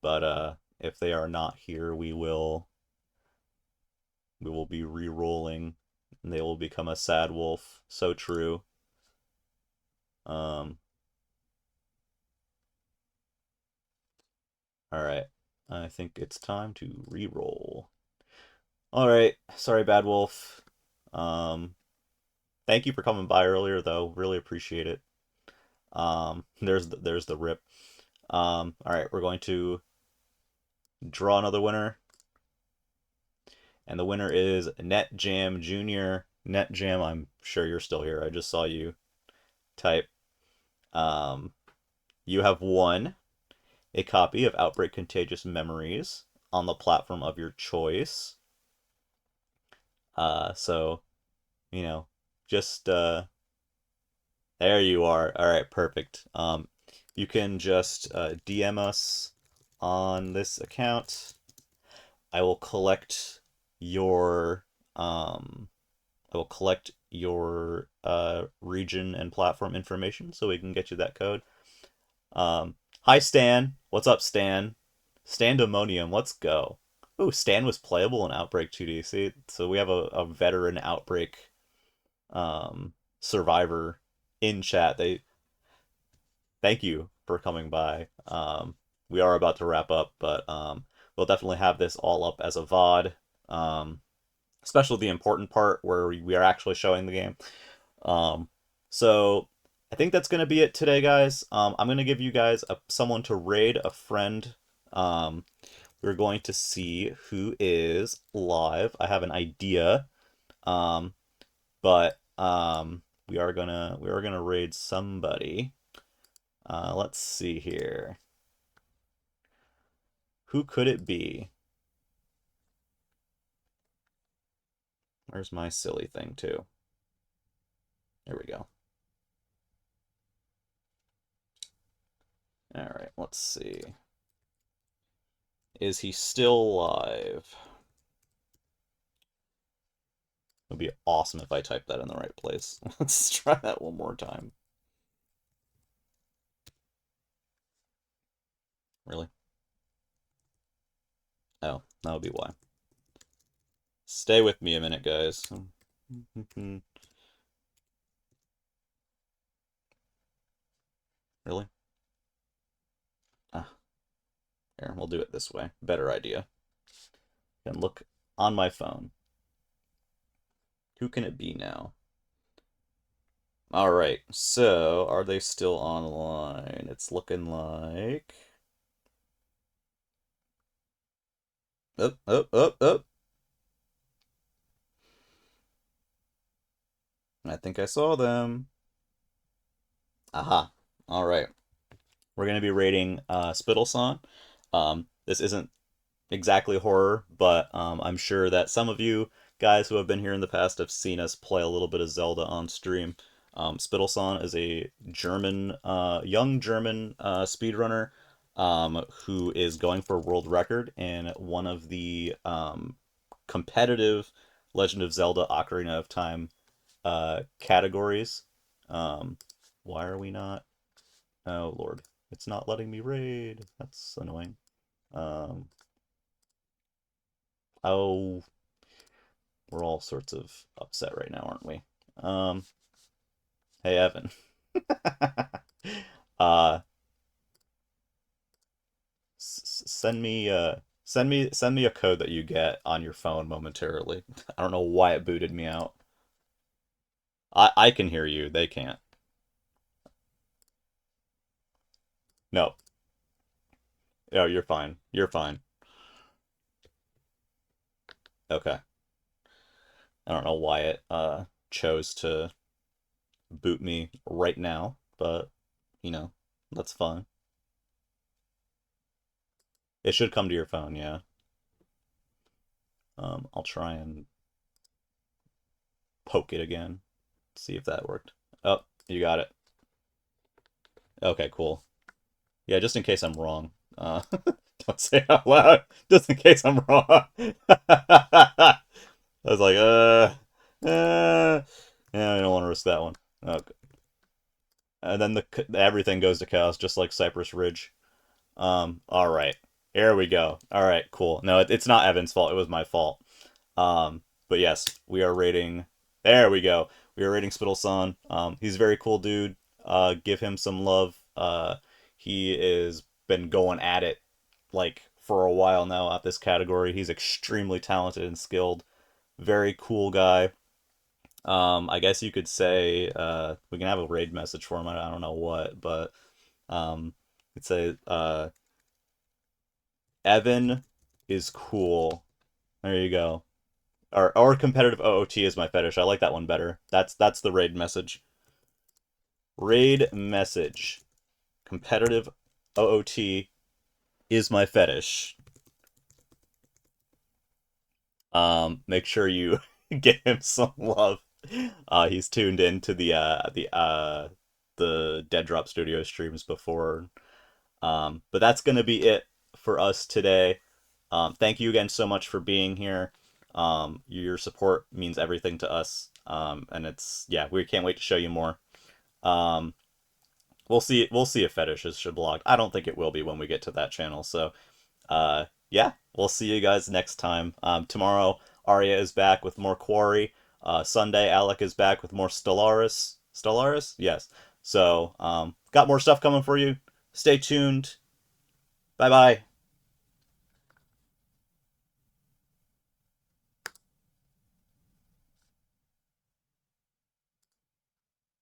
But if they are not here, we will be re-rolling, and they will become a sad wolf. So true. Um, all right. I think it's time to re-roll. All right. Sorry, Bad Wolf. Um, thank you for coming by earlier, though. Really appreciate it. There's the rip. All right. We're going to draw another winner, and the winner is Net Jam Jr. Net Jam, I'm sure you're still here. I just saw you type. Um, you have won a copy of Outbreak Contagious Memories on the platform of your choice. So, you know, just there you are. All right, perfect. You can just DM us on this account. I will collect your um, I will collect your region and platform information so we can get you that code. Hi Stan, what's up Stan? Standemonium, let's go. Ooh, Stan was playable in Outbreak 2DC, so we have a veteran Outbreak survivor in chat. They thank you for coming by. We are about to wrap up, but we'll definitely have this all up as a VOD. Especially the important part where we are actually showing the game. Um, so I think that's gonna be it today, guys. I'm gonna give you guys someone to raid, a friend. Um, we're going to see who is live. I have an idea, um, but we are gonna raid somebody. Let's see here. Who could it be? Where's my silly thing too? There we go. All right, let's see. Is he still live? It would be awesome if I typed that in the right place. Let's try that one more time. Really? Oh, that would be why. Stay with me a minute, guys. Really? Ah, here, we'll do it this way. Better idea. And look on my phone. Who can it be now? All right. So, are they still online? It's looking like. Up, up, up, up. I think I saw them. Aha. All right. We're going to be rating Spittlesong. This isn't exactly horror, but I'm sure that some of you guys who have been here in the past have seen us play a little bit of Zelda on stream. Spittlesong is a young German speedrunner who is going for a world record in one of the competitive Legend of Zelda Ocarina of Time categories. Um, why are we not? Oh Lord, it's not letting me raid. That's annoying. Um, oh, we're all sorts of upset right now, aren't we? Um, hey Evan. uh, send me a code that you get on your phone momentarily. I don't know why it booted me out. I can hear you. They can't. No. Oh, you're fine. You're fine. Okay. I don't know why it chose to boot me right now, but you know, that's fine. It should come to your phone, yeah. I'll try and poke it again, see if that worked. Oh, you got it. Okay, cool. Yeah, just in case I'm wrong. Don't say it out loud. Just in case I'm wrong. I was like, yeah, I don't want to risk that one. Okay. And then everything goes to chaos, just like Cypress Ridge. All right. Here we go. All right, cool. No, it's not Evan's fault. It was my fault. But yes, we are rating. There we go. We are rating Spittlesong. He's a very cool dude. Give him some love. He is been going at it like for a while now at this category. He's extremely talented and skilled. Very cool guy. I guess you could say we can have a raid message for him. I don't know what, but it's a Evan is cool. There you go. Or competitive OOT is my fetish. I like that one better. That's the raid message. Raid message. Competitive OOT is my fetish. Make sure you give him some love. He's tuned into the Dead Drop Studio streams before. But that's gonna be it for us today. Thank you again so much for being here. Your support means everything to us. And it's yeah, we can't wait to show you more. Um, we'll see if Fetish is blocked. I don't think it will be when we get to that channel. So yeah, we'll see you guys next time. Tomorrow Arya is back with more Quarry. Sunday Alec is back with more Stellaris. Stellaris? Yes. So got more stuff coming for you. Stay tuned. Bye bye.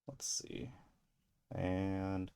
Let's see. And